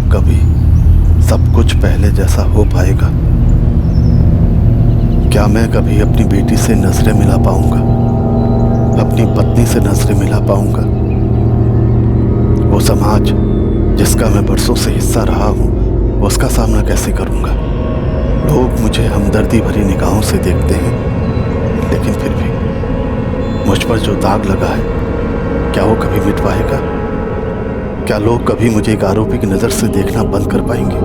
कभी सब कुछ पहले जैसा हो पाएगा? क्या मैं कभी अपनी बेटी से नजरें मिला पाऊंगा, अपनी पत्नी से नजरें मिला पाऊंगा? वो समाज जिसका मैं बरसों से हिस्सा रहा हूं, उसका सामना कैसे करूंगा? लोग मुझे हमदर्दी भरी निगाहों से देखते हैं, लेकिन फिर भी मुझ पर जो दाग लगा है, क्या वो कभी मिट पाएगा? क्या लोग कभी मुझे एक आरोपी की नजर से देखना बंद कर पाएंगे?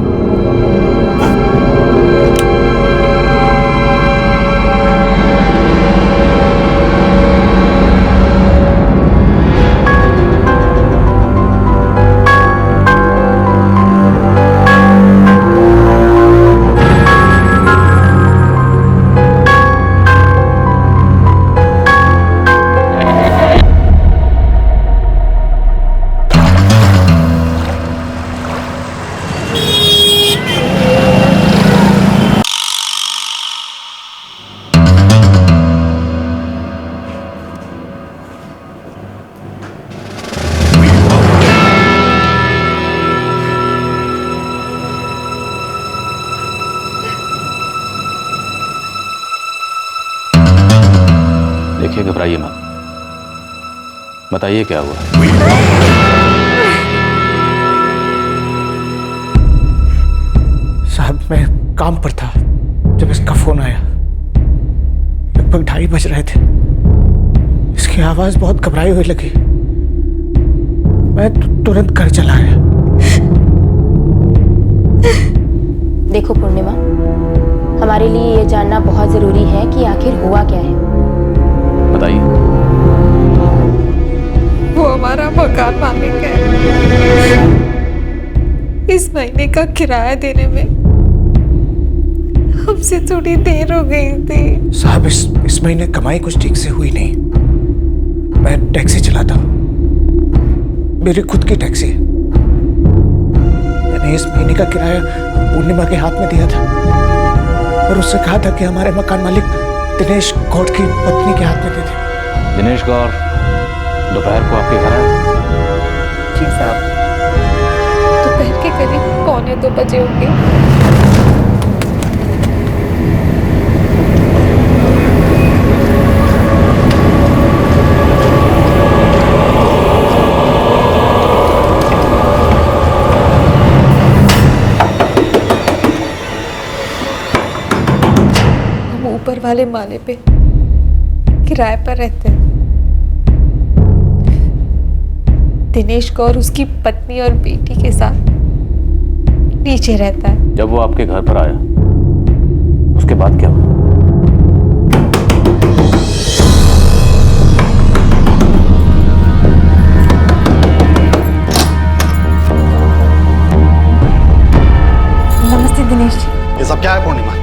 देखिए, घबराइए मत। बताइए क्या हुआ? साहब, मैं काम पर था जब इसका फोन आया। लगभग 2:30 बज रहे थे। इसकी आवाज बहुत घबराई हुई लगी। मैं तुरंत घर चला आया। देखो पूर्णिमा, हमारे लिए ये जानना बहुत जरूरी है कि आखिर हुआ क्या है। बताइए। वो हमारा मकान मालिक है। इस महीने का किराया देने में हमसे थोड़ी देर हो गई थी। साहब, इस महीने कमाई कुछ ठीक से हुई नहीं। मैं टैक्सी चलाता हूँ, मेरी खुद की टैक्सी है। मैंने इस महीने का किराया पूर्णिमा के हाथ में दिया था और उससे कहा था कि हमारे मकान मालिक दिनेश गौड़ की पत्नी के हाथ में दे दे। दिनेश गौड़ दोपहर को आपके घर आए? जी साहब, दोपहर के करीब 1:45 बजे होंगे। हम ऊपर वाले माले पे किराए पर रहते हैं। दिनेश गौर उसकी पत्नी और बेटी के साथ नीचे रहता है। जब वो आपके घर पर आया, उसके बाद क्या हुआ? नमस्ते दिनेश जी। ये सब क्या है पूर्णिमा?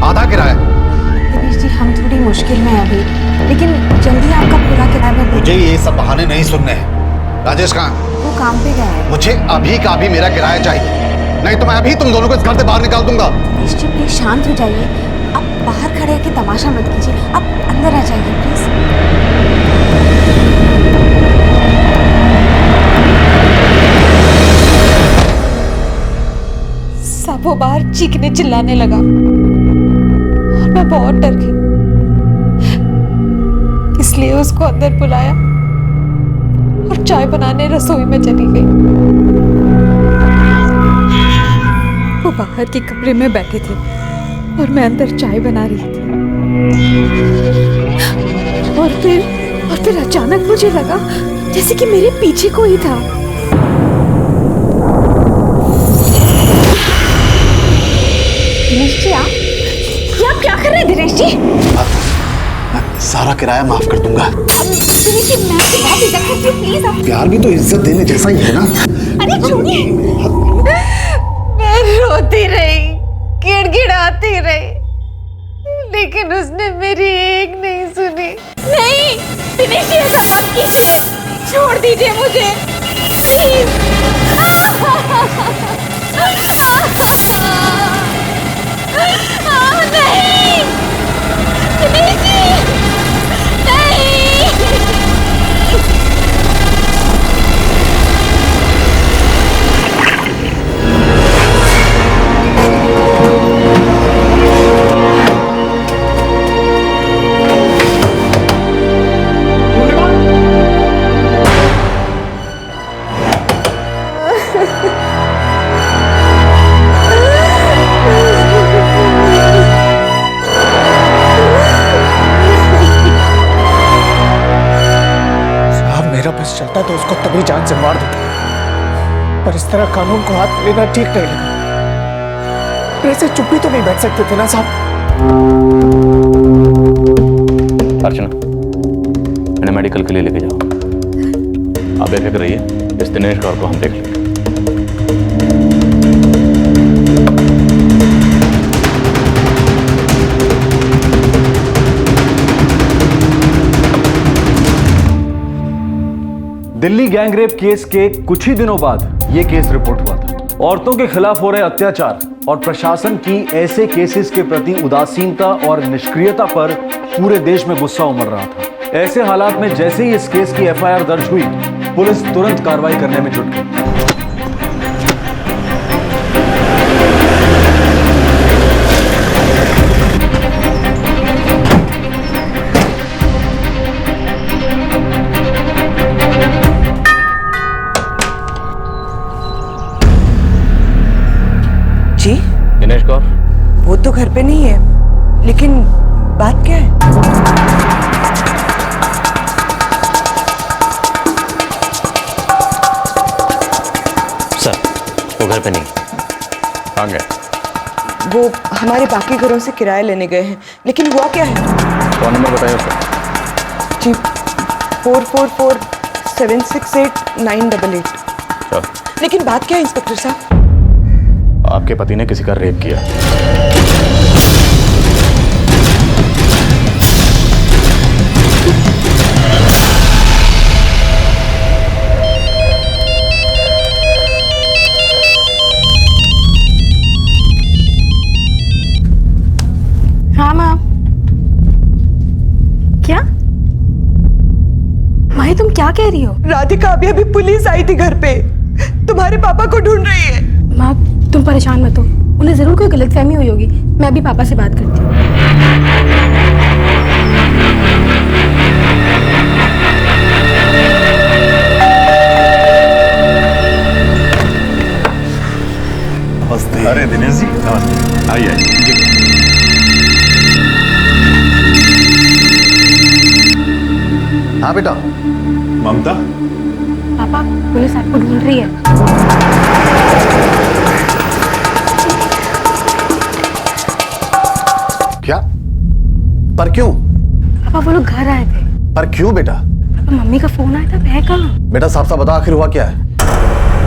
आधा किराया? दिनेश जी, हम थोड़ी मुश्किल में हैं अभी, लेकिन जल्दी आपका पूरा किराया भर देंगे। मुझे ये सब बहाने नहीं सुनने हैं। राजेश कहाँ? वो काम पे गया है। मुझे अभी का अभी मेरा किराया चाहिए, नहीं तो मैं अभी तुम दोनों को इस घर से बाहर निकाल दूंगा। दिनेश जी, प्लीज शांत हो जाइए। आप बाहर खड़े होकर तमाशा मत कीजिए, आप अंदर आ जाइए प्लीज। सब वो बाहर चीखने चिल्लाने लगा और मैं बहुत डर गई, इसलिए उसको अंदर बुलाया और चाय बनाने रसोई में चली गई। वो बाहर के कमरे में बैठे थे और मैं अंदर चाय बना रही थी। और फिर अचानक मुझे लगा जैसे कि मेरे पीछे कोई था। दिनेश जी, आप क्या कर रहे हैं दिनेश जी? सारा किराया माफ कर दूंगा। दिनेश जी, मैं आपकी बात इज्जत करती हूँ, प्लीज आप। प्यार भी तो इज्जत देने जैसा ही है ना। अरे छोड़िए। मैं रोती रही, गिड़गिड़ाती रही, लेकिन उसने मेरी एक नहीं सुनी। नहीं दिनेश जी, ऐसा मत कीजिए, छोड़ दीजिए मुझे प्लीज। नहीं दिनेश जी, नहीं। साहब मेरा बस चलता तो उसको तभी जान से मार देता, पर इस तरह कानून को हाथ में लेना ठीक नहीं लगा। ऐसे चुप भी तो नहीं बैठ सकते थे ना साहब। अर्चना, इन्हें मेडिकल के लिए लेके जाओ। आप बेफिक्र रहिए, इस दिनेश कौर को हम देख लेंगे। दिल्ली गैंगरेप केस के कुछ ही दिनों बाद यह केस रिपोर्ट हुआ था। औरतों के खिलाफ हो रहे अत्याचार और प्रशासन की ऐसे केसेस के प्रति उदासीनता और निष्क्रियता पर पूरे देश में गुस्सा उमड़ रहा था। ऐसे हालात में जैसे ही इस केस की एफआईआर दर्ज हुई, पुलिस तुरंत कार्रवाई करने में जुट गई। जी, दिनेश कौर, वो तो घर पे नहीं है, लेकिन बात क्या है? सर, वो घर पे नहीं। कहाँ गए? वो हमारे बाकी घरों से किराया लेने गए हैं, लेकिन हुआ क्या है? कौन नंबर बताइए उसका? जी, 4447689888। चलो। लेकिन बात क्या है इंस्पेक्टर साहब? आपके पति ने किसी का रेप किया। हाँ माँ। क्या माही, तुम क्या कह रही हो? राधिका, अभी पुलिस आई थी घर पे, तुम्हारे पापा को ढूंढ रही है। माँ तुम परेशान मत हो, उन्हें जरूर कोई गलतफहमी हुई होगी। मैं अभी पापा से बात करती हूँ। अरे दिनेश जी, नमस्ते। आइए हाँ बेटा। ममता, पापा, पुलिस आपको ढूंढ रही है। क्या? पर क्यों? पापा वो लोग घर आए थे। पर क्यों बेटा? पापा मम्मी का फोन आया था, वह कहाँ? बेटा साफ साफ बता, आखिर हुआ क्या है?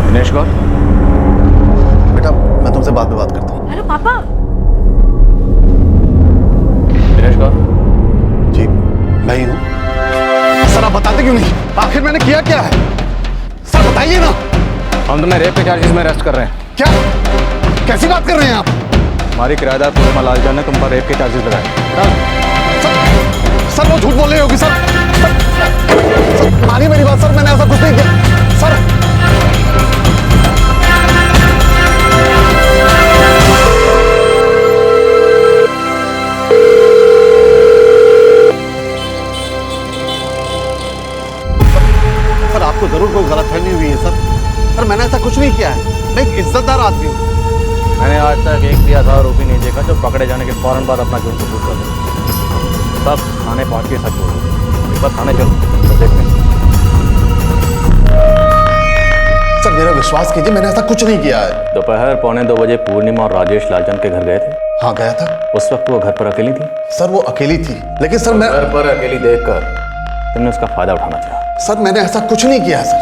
दिनेश कौर, बेटा मैं तुमसे बाद में बात करता हूँ। हेलो पापा। दिनेश कौर, जी मैं ही हूँ। सर आप बताते क्यों नहीं? आखिर मैंने किया क्या है? सर बताइए ना। हम तुम्हें रेप के चार्जेस में अरेस्ट कर रहे हैं। क्या? कैसी बात कर रहे हैं आप? हमारी किराएदार पूर्णिमा लालचंद ने तुम पर रेप के चार्जेस लगाए। सर वो झूठ बोल रही होगी सर। सर मानिए मेरी बात सर, मैंने ऐसा कुछ नहीं किया सर। सर आपको जरूर कोई गलतफहमी हुई है सर। सर मैंने ऐसा कुछ नहीं किया है, मैं एक इज्जतदार आदमी हूँ। मैंने आज तक एक भी आधार आरोपी नहीं देखा जो पकड़े जाने के फौरन बाद अपना जुर्म कबूल कर दे। सब थाने पहुंच के सच बोलो। एक बार थाने चलो तो देखते हैं। सर मेरा विश्वास कीजिए, मैंने ऐसा कुछ नहीं किया है। दोपहर 1:45 पूर्णिमा और राजेश लालचंद के घर गए थे। हाँ गया था। उस वक्त वो घर पर अकेली थी। सर वो अकेली थी, लेकिन सर मैं घर पर अकेली देखकर तुमने उसका फायदा उठाना चाहा। सर मैंने ऐसा कुछ नहीं किया है सर।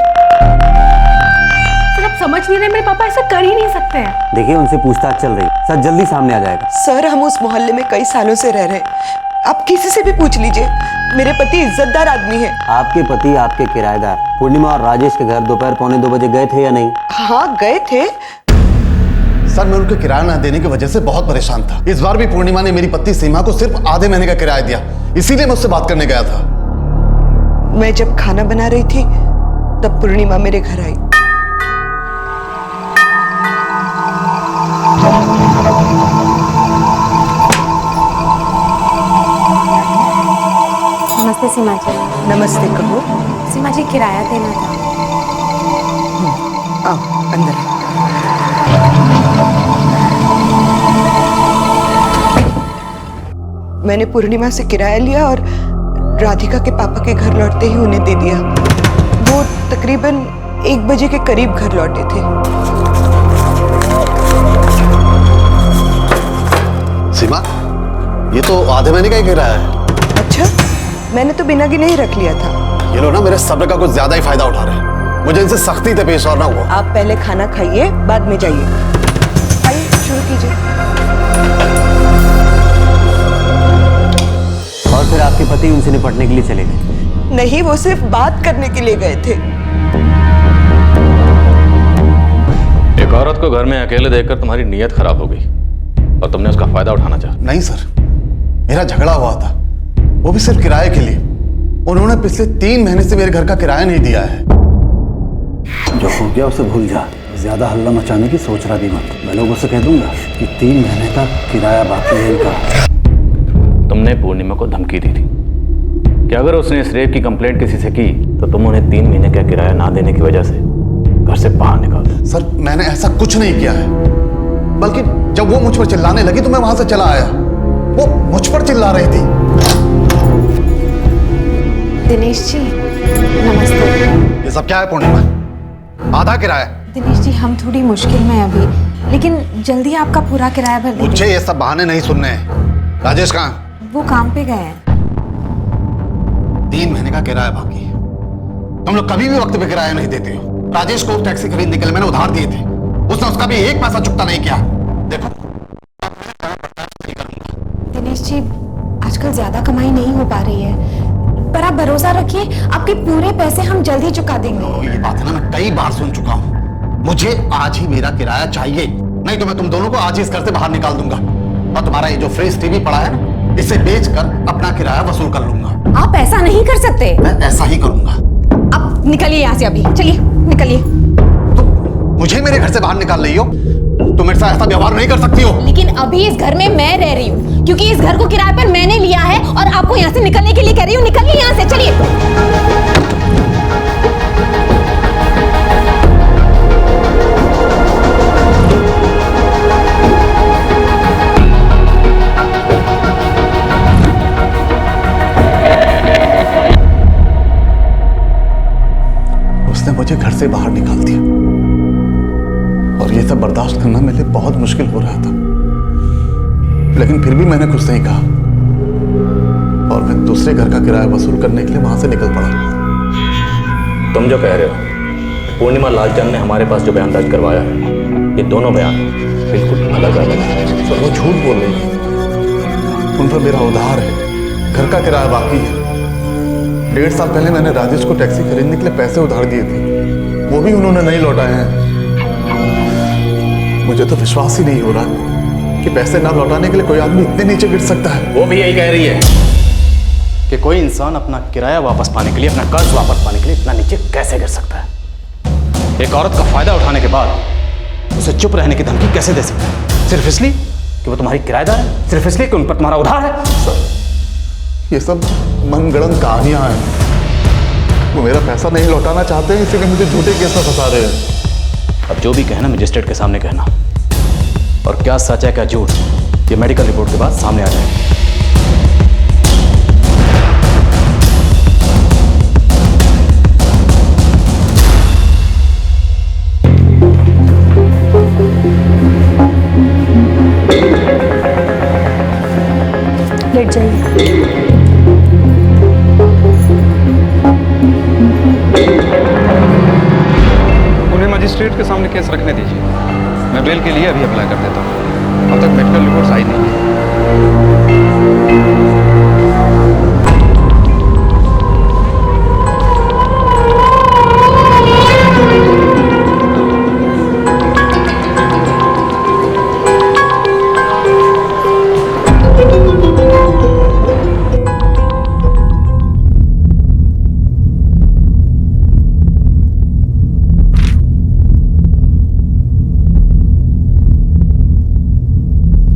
सर आप समझ नहीं रहे, मेरे पापा ऐसा कर ही नहीं सकते हैं। देखिए उनसे पूछताछ चल रही है, सर जल्दी सामने आ जाएगा। सर हम उस मोहल्ले में कई सालों से रह रहे हैं, आप किसी से भी पूछ लीजिए, मेरे पति इज्जतदार आदमी है। आपके पति आपके किराएदार पूर्णिमा और राजेश के घर दोपहर 1:45 गए थे या नहीं? हाँ गए थे। सर मैं उनके किराया न देने की वजह से बहुत परेशान था। इस बार भी पूर्णिमा ने मेरी पत्नी सीमा को सिर्फ आधे महीने का किराया दिया, इसीलिए मैं उससे बात करने गया था। मैं जब खाना बना रही थी तब पूर्णिमा मेरे घर आई। नमस्ते सीमा जी। नमस्ते, कहो। सीमा जी किराया देना था। आओ अंदर। मैंने पूर्णिमा से किराया लिया और राधिका के पापा के घर लौटते ही उन्हें दे दिया। वो तकरीबन 1 बजे के करीब घर लौटे थे। सीमा, ये तो आधे महीने का ही किराया है। अच्छा, मैंने तो बिना गिने ही रख लिया था। ये लोग ना मेरे सब्र का कुछ ज्यादा ही फायदा उठा रहे हैं। मुझे इनसे सख्ती से पेश आना हुआ। आप पहले खाना खाइए, बाद में जाइए। आइए, शुरू कीजिए। और फिर आपके पति उनसे निपटने के लिए चले गए? नहीं, वो सिर्फ बात करने के लिए गए थे। एक औरत को घर में अकेले देखकर तुम्हारी नीयत खराब हो गई और तुमने उसका फायदा उठाना चाहा। नहीं सर, मेरा झगड़ा हुआ था, वो भी सिर्फ किराए के लिए। उन्होंने पिछले 3 महीने से मेरे घर का किराया नहीं दिया है। जो हो गया उसे भूल जा। ज्यादा हल्ला मचाने की सोच रहा भी मत। मैं लोगों से कह दूंगा कि 3 महीने का किराया बाकी है इनका। तुमने पूर्णिमा को धमकी दी थी कि अगर उसने इस रेप की कंप्लेंट किसी से की तो तुम उन्हें 3 महीने का किराया ना देने की वजह से घर से बाहर निकाल दो। सर, मैंने ऐसा कुछ नहीं किया है, बल्कि जब वो मुझ पर चिल्लाने लगी तो मैं वहां से चला आया। वो मुझ पर चिल्ला रही थी। दिनेश जी नमस्ते। ये सब क्या है पूर्णिमा? आधा किराया। दिनेश जी, हम थोड़ी मुश्किल में हैं अभी, लेकिन जल्दी आपका पूरा किराया भर देंगे। मुझे ये सब बहाने नहीं सुनने हैं। राजेश कहाँ? वो काम पे गए हैं। 3 महीने का किराया बाकी है। तुम लोग कभी भी वक्त पे किराया नहीं देते हो। राजेश को टैक्सी खरीदने के लिए मैंने उधार दिए थे, उसने उसका भी 1 पैसा चुकता नहीं किया। देखो, दिनेश जी, आजकल ज्यादा कमाई नहीं हो पा रही है, पर आप भरोसा रखिए, आपके पूरे पैसे हम जल्दी चुका देंगे। ये बात है ना, मैं कई बार सुन चुका हूँ। मुझे आज ही मेरा किराया चाहिए, नहीं तो मैं तुम दोनों को आज ही इस घर से बाहर निकाल दूंगा। और तुम्हारा ये जो फ्रिज टीवी पड़ा है ना, इसे बेचकर अपना किराया वसूल कर लूंगा। आप ऐसा नहीं कर सकते। मैं ऐसा ही करूंगा। अब निकलिए यहाँ से, अभी चलिए निकलिए। तुम मुझे मेरे घर से बाहर निकाल रही हो? तुम मेरे साथ ऐसा व्यवहार नहीं कर सकती हो। लेकिन अभी इस घर में मैं रह रही हूँ, क्योंकि इस घर को किराए पर मैंने लिया है और आपको यहाँ से निकलने के लिए कह रही हूँ। निकलिए यहाँ से, चलिए। उसने मुझे घर से बाहर निकाल दिया और ये सब बर्दाश्त करना मेरे लिए बहुत मुश्किल हो रहा था, लेकिन फिर भी मैंने कुछ नहीं कहा और मैं दूसरे घर का किराया वसूल करने के लिए वहां से निकल पड़ा। तुम जो कह रहे हो, पूर्णिमा लालचंद ने हमारे पास जो बयान दर्ज करवाया है, ये दोनों बयान बिल्कुल अलग अलग हैं। सर, वो झूठ बोल रही है। उन पर मेरा उधार है, घर का किराया बाकी है। 1.5 साल पहले मैंने राजेश को टैक्सी खरीदने के लिए पैसे उधार दिए थे, वो भी उन्होंने नहीं लौटाए हैं। मुझे तो विश्वास ही नहीं हो रहा कि पैसे ना लौटाने के लिए कोई आदमी इतने नीचे गिर सकता है। वो भी यही कह रही है कि कोई इंसान अपना किराया वापस पाने के लिए, अपना कर्ज वापस पाने के लिए इतना नीचे कैसे गिर सकता है। एक औरत का फायदा उठाने के बाद उसे चुप रहने की धमकी कैसे दे सकता है, सिर्फ इसलिए कि वो तुम्हारी किराएदार है, सिर्फ इसलिए कि उन पर तुम्हारा उधार है। ये सब मनगढ़ंत कहानियां हैं। वो मेरा पैसा नहीं लौटाना चाहते हैं, इसीलिए मुझे झूठे केस में फंसा रहे हैं। अब जो भी कहना मजिस्ट्रेट के सामने कहना, और क्या सच है क्या झूठ, ये मेडिकल रिपोर्ट के बाद सामने आ जाएगा। लेट जाइए। उन्हें मजिस्ट्रेट के सामने केस रखने दीजिए। मैं बेल के लिए अभी अप्लाई कर देता हूँ। अब तक मेडिकल रिपोर्ट आई नहीं है।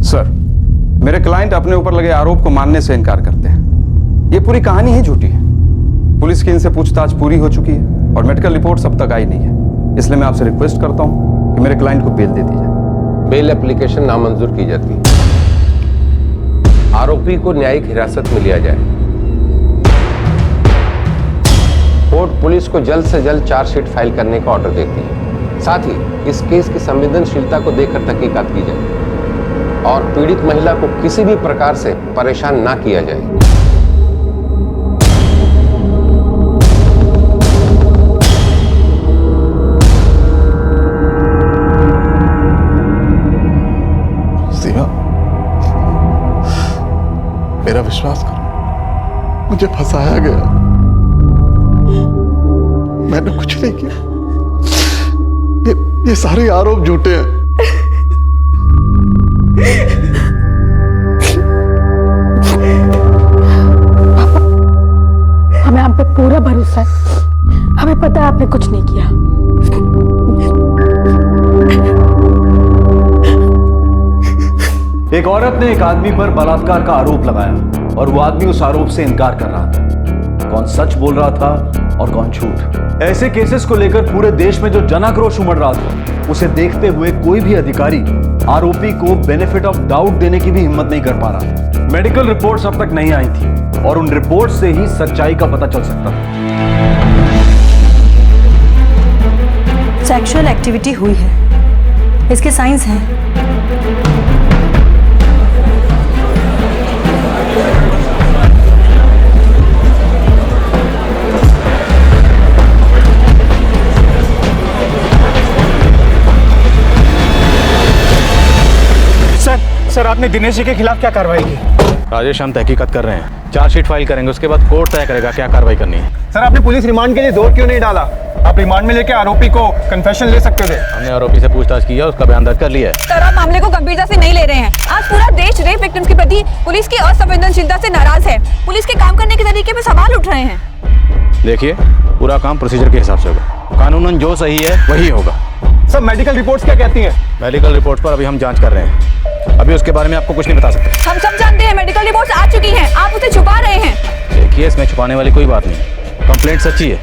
सर, मेरे क्लाइंट अपने ऊपर लगे आरोप को मानने से इनकार करते हैं। ये पूरी कहानी ही झूठी है। पुलिस की इनसे पूछताछ पूरी हो चुकी है और मेडिकल रिपोर्ट अब तक आई नहीं है। इसलिए मैं आपसे रिक्वेस्ट करता हूं कि मेरे क्लाइंट को बेल दे दी जाए। बेल एप्लीकेशन नामंजूर की जाती है। आरोपी को न्यायिक हिरासत में लिया जाए। कोर्ट पुलिस को जल्द से जल्द चार्जशीट फाइल करने का ऑर्डर देती है। साथ ही इस केस की संवेदनशीलता को देखकर तहकीकात की जाए और पीड़ित महिला को किसी भी प्रकार से परेशान ना किया जाए। सीमा, मेरा विश्वास करो, मुझे फंसाया गया। मैंने कुछ नहीं किया। ये सारे आरोप झूठे हैं। हमें आप पे पूरा भरोसा है। हमें पता है आपने कुछ नहीं किया। एक औरत ने एक आदमी पर बलात्कार का आरोप लगाया और वो आदमी उस आरोप से इनकार कर रहा था। कौन सच बोल रहा था और कौन झूठ? ऐसे केसेस को लेकर पूरे देश में जो जनाक्रोश उमड़ रहा था, उसे देखते हुए कोई भी अधिकारी आरोपी को बेनिफिट ऑफ डाउट देने की भी हिम्मत नहीं कर पा रहा था। मेडिकल रिपोर्ट्स अब तक नहीं आई थी और उन रिपोर्ट से ही सच्चाई का पता चल सकता था। सेक्सुअल एक्टिविटी हुई है, इसके साइंस हैं। सर, आपने दिनेश जी के खिलाफ क्या कार्रवाई की? राजेश, हम तहकीकात कर रहे हैं, चार्जशीट फाइल करेंगे, उसके बाद कोर्ट तय करेगा क्या कार्रवाई करनी है। सर, आपने पुलिस रिमांड के लिए जोर क्यों नहीं डाला? आप रिमांड में लेके आरोपी को कन्फेशन ले सकते थे। हमने आरोपी से पूछताछ की है, उसका बयान दर्ज कर लिया है। सर, आप मामले को गंभीरता से नहीं ले रहे हैं। आज पूरा देश रेप विक्टिम्स के प्रति पुलिस की असंवेदनशीलता से नाराज है। पुलिस के काम करने के तरीके पे सवाल उठ रहे हैं। देखिए, पूरा काम प्रोसीजर के हिसाब से होगा। कानूनन जो सही है वही होगा। सर, मेडिकल रिपोर्ट्स क्या कहती हैं? मेडिकल रिपोर्ट पर अभी हम जांच कर रहे हैं, अभी उसके बारे में आपको कुछ नहीं बता सकते। हम सब जानते हैं, मेडिकल रिपोर्ट्स आ चुकी हैं, आप उसे छुपा रहे हैं। देखिए, इसमें छुपाने वाली कोई बात नहीं। कंप्लेंट सच्ची है,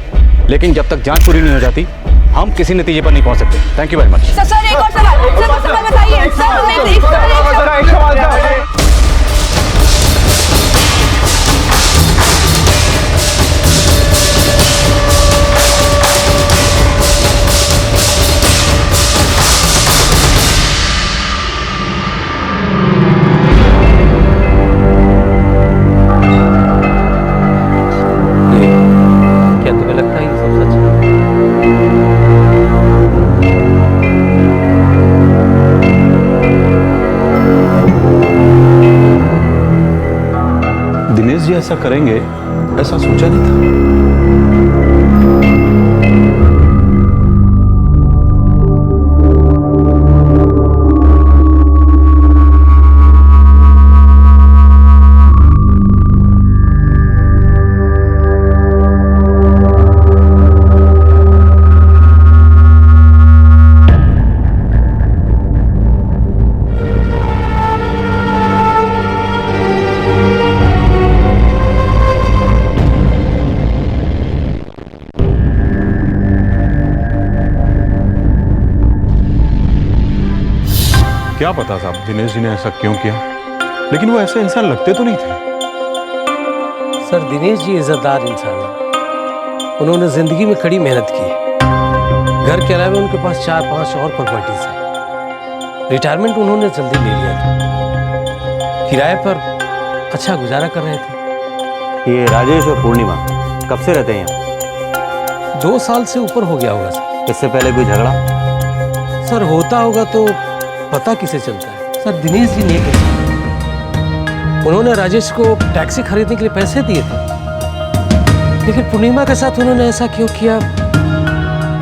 लेकिन जब तक जांच पूरी नहीं हो जाती हम किसी नतीजे पर नहीं पहुंच सकते। Thank you very much. Sir, एक और सवाल बताइए। क्या तुम्हें लगता है ये सब सच है? दिनेश जी ऐसा करेंगे ऐसा सोचा नहीं था। क्या पता साहब दिनेश जी ने ऐसा क्यों किया, लेकिन वो ऐसे इंसान लगते तो नहीं थे। सर, दिनेश जी इज्जतदार इंसान है। उन्होंने जिंदगी में कड़ी मेहनत की है। घर के अलावा उनके पास 4-5 और प्रॉपर्टीज हैं। रिटायरमेंट उन्होंने जल्दी ले लिया था। किराए पर अच्छा गुजारा कर रहे थे। ये राजेश और पूर्णिमा कब से रहते हैं यहाँ? 2 साल से ऊपर हो गया होगा सर। इससे पहले कोई झगड़ा? सर, होता होगा तो पता किसे चलता है। सर, दिनेश जी नेक हैं। उन्होंने राजेश को टैक्सी खरीदने के लिए पैसे दिए थे, लेकिन पूर्णिमा के साथ उन्होंने ऐसा क्यों किया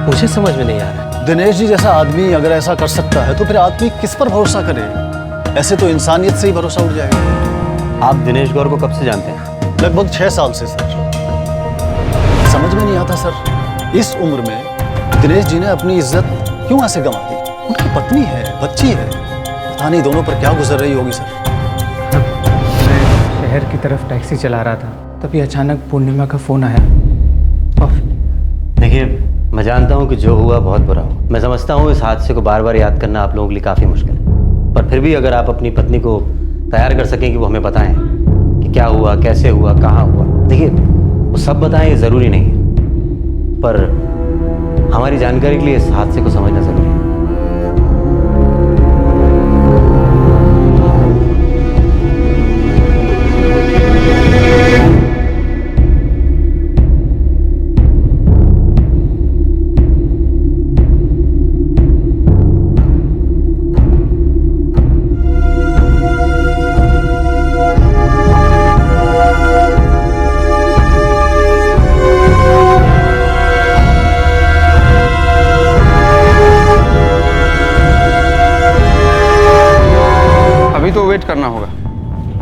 मुझे समझ में नहीं आ रहा। दिनेश जी जैसा आदमी अगर ऐसा कर सकता है तो फिर आदमी किस पर भरोसा करे? ऐसे तो इंसानियत से ही भरोसा उठ जाएगा। आप दिनेश गौर को कब से जानते हैं? लगभग 6 साल से सर। समझ में नहीं आता सर, इस उम्र में दिनेश जी ने अपनी इज्जत क्यों ऐसे गंवा दी? उनकी पत्नी है, बच्ची है, पता नहीं दोनों पर क्या गुजर रही होगी सर। मैं शहर की तरफ टैक्सी चला रहा था, तभी अचानक पूर्णिमा का फोन आया। देखिए, मैं जानता हूँ कि जो हुआ बहुत बुरा हुआ। मैं समझता हूँ इस हादसे को बार बार याद करना आप लोगों के लिए काफ़ी मुश्किल है, पर फिर भी अगर आप अपनी पत्नी को तैयार कर सकें कि वो हमें बताएं कि क्या हुआ, कैसे हुआ, कहाँ हुआ। देखिए, वो सब बताएं ये ज़रूरी नहीं है, पर हमारी जानकारी के लिए इस हादसे को समझना ज़रूरी है। वेट करना होगा।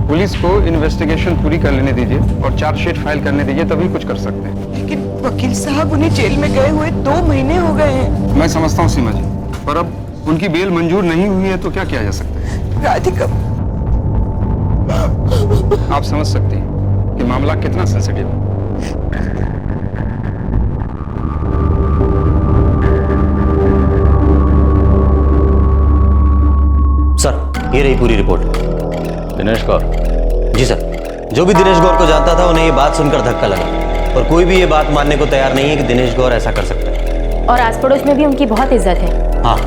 पुलिस को इन्वेस्टिगेशन पूरी कर लेने दीजिए और चार्जशीट फाइल करने दीजिए, तभी कुछ कर सकते हैं। लेकिन वकील साहब, उन्हें जेल में गए हुए 2 महीने हो गए हैं। मैं समझता हूँ सीमा जी, पर अब उनकी बेल मंजूर नहीं हुई है तो क्या किया जा सकता है? राधिका, आप समझ सकती हैं कि मामला कितना सेंसिटिव है। सर, ये रही पूरी रिपोर्ट। दिनेश गौर? जी सर। जो भी दिनेश गौर को जानता था उन्हें ये बात सुनकर धक्का लगा, और कोई भी ये बात मानने को तैयार नहीं है कि दिनेश गौर ऐसा कर सकता है। और आस पड़ोस में भी उनकी बहुत इज्जत है। हाँ,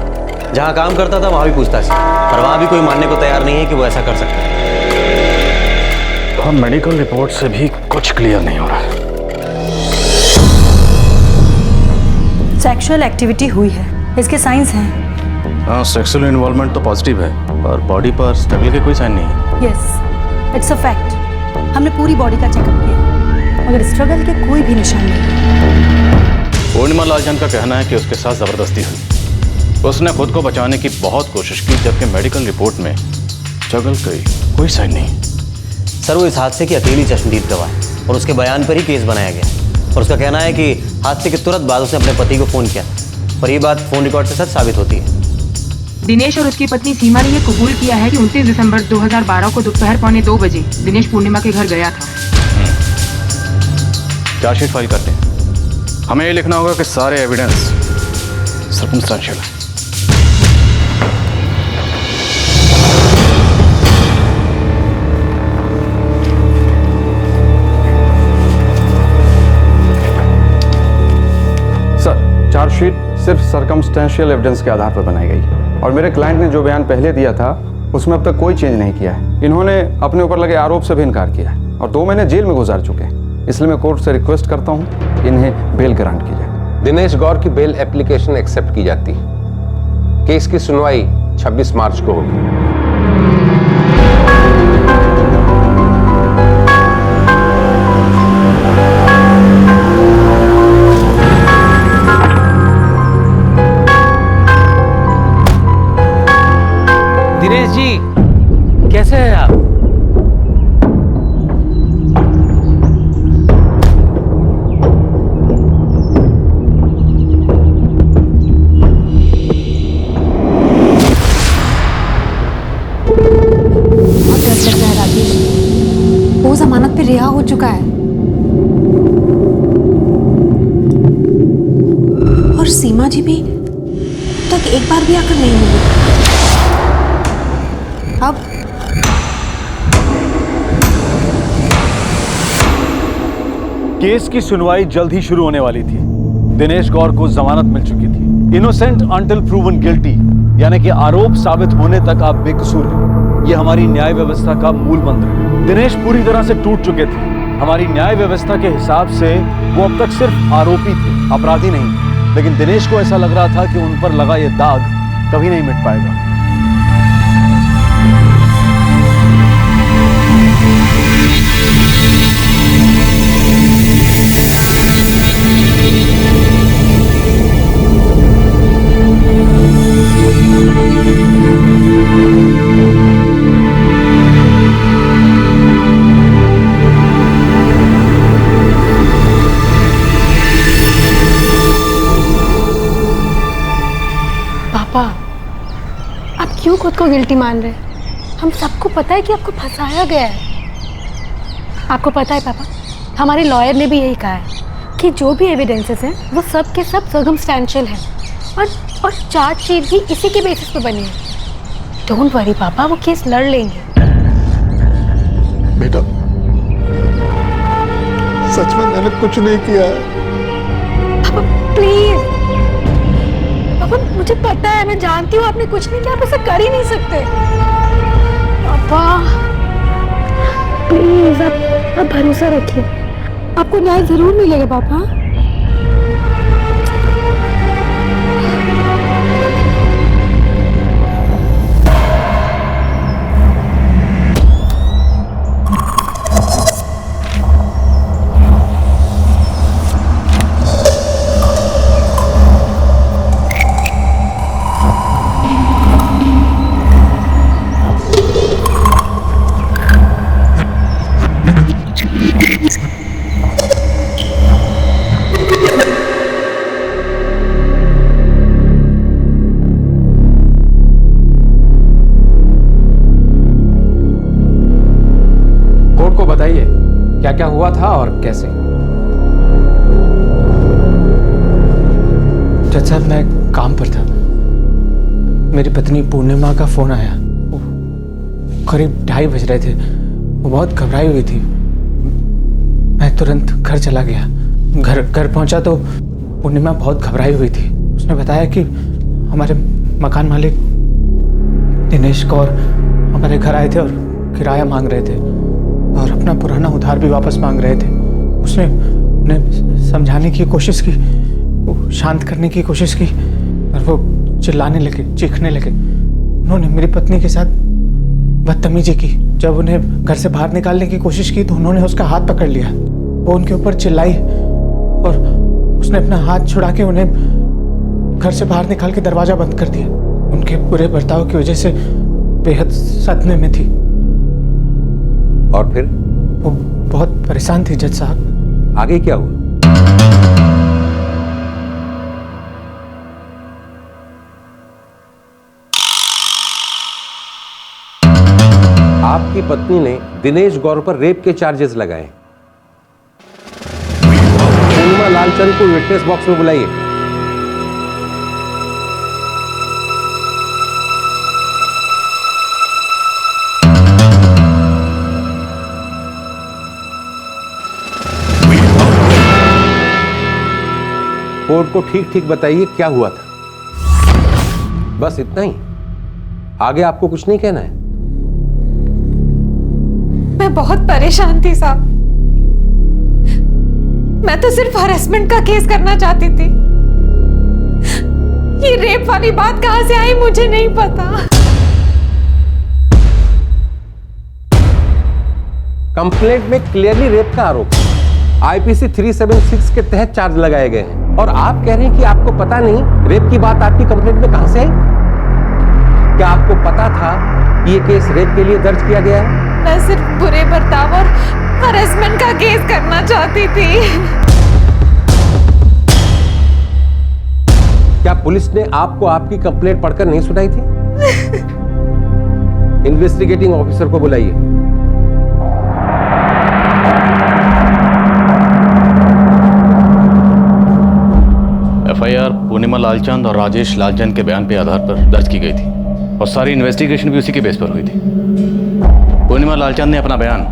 जहाँ काम करता था वहाँ भी पूछताछ, पर वहाँ भी कोई मानने को तैयार नहीं है कि वो ऐसा कर सकता है। तो मेडिकल रिपोर्ट से भी कुछ क्लियर नहीं हो रहा है। सेक्सुअल एक्टिविटी हुई है, इसके साइंस हैं। हाँ, सेक्सुअल इन्वॉल्वमेंट तो पॉजिटिव है, पर बॉडी पर स्ट्रगल के कोई साइन नहीं है। Yes, it's a fact. हमने पूरी बॉडी का चेकअप किया, मगर स्ट्रगल के कोई भी निशान नहीं। पूर्णिमा लालचंद का कहना है कि उसके साथ जबरदस्ती हुई। उसने खुद को बचाने की बहुत कोशिश की, जबकि मेडिकल रिपोर्ट में स्ट्रगल की कोई साइन नहीं। सर, वो इस हादसे की अकेली चश्मदीद गवाह है और उसके बयान पर ही केस बनाया गया। और उसका कहना है कि हादसे के तुरंत बाद उसने अपने पति को फोन किया, पर यह बात फोन रिकॉर्ड से सच साबित होती है। दिनेश और उसकी पत्नी सीमा ने यह कबूल किया है कि 29 दिसंबर 2012 को दोपहर 1:45 बजे दिनेश पूर्णिमा के घर गया था। चार्जशीट फाइल करते हैं। हमें ये लिखना होगा कि सारे एविडेंस सर्कमस्टेंशियल है। सर, चार्जशीट सिर्फ सर्कमस्टेंशियल एविडेंस के आधार पर बनाई गई है, और मेरे क्लाइंट ने जो बयान पहले दिया था उसमें अब तक कोई चेंज नहीं किया है। इन्होंने अपने ऊपर लगे आरोप से भी इनकार किया है और 2 महीने जेल में गुजार चुके हैं। इसलिए मैं कोर्ट से रिक्वेस्ट करता हूं इन्हें बेल ग्रांट की जाए। दिनेश गौर की बेल एप्लीकेशन एक्सेप्ट की जाती है। केस की सुनवाई 26 मार्च को होगी। दिनेश जी, कैसे हैं आप? बहुत डर लग रहा है राजेश। वो जमानत पे रिहा हो चुका है और सीमा जी भी तक एक बार भी आकर नहीं मिली। अब केस की सुनवाई जल्द ही शुरू होने वाली थी। दिनेश गौर को जमानत मिल चुकी थी। इनोसेंट अंटिल प्रूवन गिल्टी, यानी कि आरोप साबित होने तक आप बेकसूर हैं। यह हमारी न्याय व्यवस्था का मूल मंत्र है। दिनेश पूरी तरह से टूट चुके थे। हमारी न्याय व्यवस्था के हिसाब से वो अब तक सिर्फ आरोपी थे, अपराधी नहीं। लेकिन दिनेश को ऐसा लग रहा था कि उन पर लगा ये दाग कभी नहीं मिट पाएगा। पापा, आप क्यों खुद को गिल्टी मान रहे हैं? हम सबको पता है कि आपको फंसाया गया है। आपको पता है पापा, हमारे लॉयर ने भी यही कहा है कि जो भी एविडेंसेस हैं वो सब के सब सर्कमस्टेंशियल हैं और चार्जशीट भी इसी के बेसिस पे बनी है। डोंट वरी पापा, वो केस लड़ लेंगे। बेटा, सच में मैंने कुछ नहीं किया है। पापा प्लीज, पापा मुझे पता है, मैं जानती हूँ आपने कुछ नहीं किया, आप ऐसा कर ही नहीं सकते। पापा प्लीज, आप भरोसा रखिए, आपको न्याय जरूर मिलेगा पापा। बताइए क्या क्या हुआ था और कैसे। जज साहब, मैं काम पर था, मेरी पत्नी पूर्णिमा का फोन आया। करीब 2:30 बज रहे थे, वो बहुत घबराई हुई थी। मैं तुरंत घर चला गया। घर पहुंचा तो पूर्णिमा बहुत घबराई हुई थी। उसने बताया कि हमारे मकान मालिक दिनेश कौर हमारे घर आए थे और किराया मांग रहे थे और अपना पुराना उधार भी वापस मांग रहे थे। उसने उन्हें समझाने की कोशिश की, शांत करने की कोशिश की और वो चिल्लाने लगे, चीखने लगे। उन्होंने मेरी पत्नी के साथ बदतमीजी की। जब उन्हें घर से बाहर निकालने की कोशिश की तो उन्होंने उसका हाथ पकड़ लिया। वो उनके ऊपर चिल्लाई और उसने अपना हाथ छुड़ा के उन्हें घर से बाहर निकाल के दरवाजा बंद कर दिया। उनके बुरे बर्ताव की वजह से बेहद सदमे में थी। और फिर? वो बहुत परेशान थी जज साहब। आगे क्या हुआ? आपकी पत्नी ने दिनेश गौर पर रेप के चार्जेस लगाए। पूर्णिमा लालचंद को विटनेस बॉक्स में बुलाइए। कोर्ट को ठीक ठीक बताइए क्या हुआ था। बस इतना ही, आगे आपको कुछ नहीं कहना है। मैं बहुत परेशान थी साहब। मैं तो सिर्फ हरेसमेंट का केस करना चाहती थी। ये रेप वाली बात कहां से आई मुझे नहीं पता। कंप्लेंट में क्लियरली रेप का आरोप है। आईपीसी 376 के तहत चार्ज लगाए गए हैं और आप कह रहे हैं कि आपको पता नहीं रेप की बात आपकी कंप्लेंट में कहां से आई? क्या आपको पता था कि ये केस रेप के लिए दर्ज किया गया है? मैं सिर्फ बुरे बर्ताव और हरेसमेंट का केस करना चाहती थी। क्या पुलिस ने आपको आपकी कंप्लेंट पढ़कर नहीं सुनाई थी? इन्वेस्टिगेटिंग ऑफिसर को बुलाइए। एफआईआर पूर्णिमा लालचंद और राजेश लालचंद के बयान के आधार पर दर्ज की गई थी और सारी इन्वेस्टिगेशन भी उसी के बेस पर हुई थी। पूर्णिमा लालचंद ने अपना बयान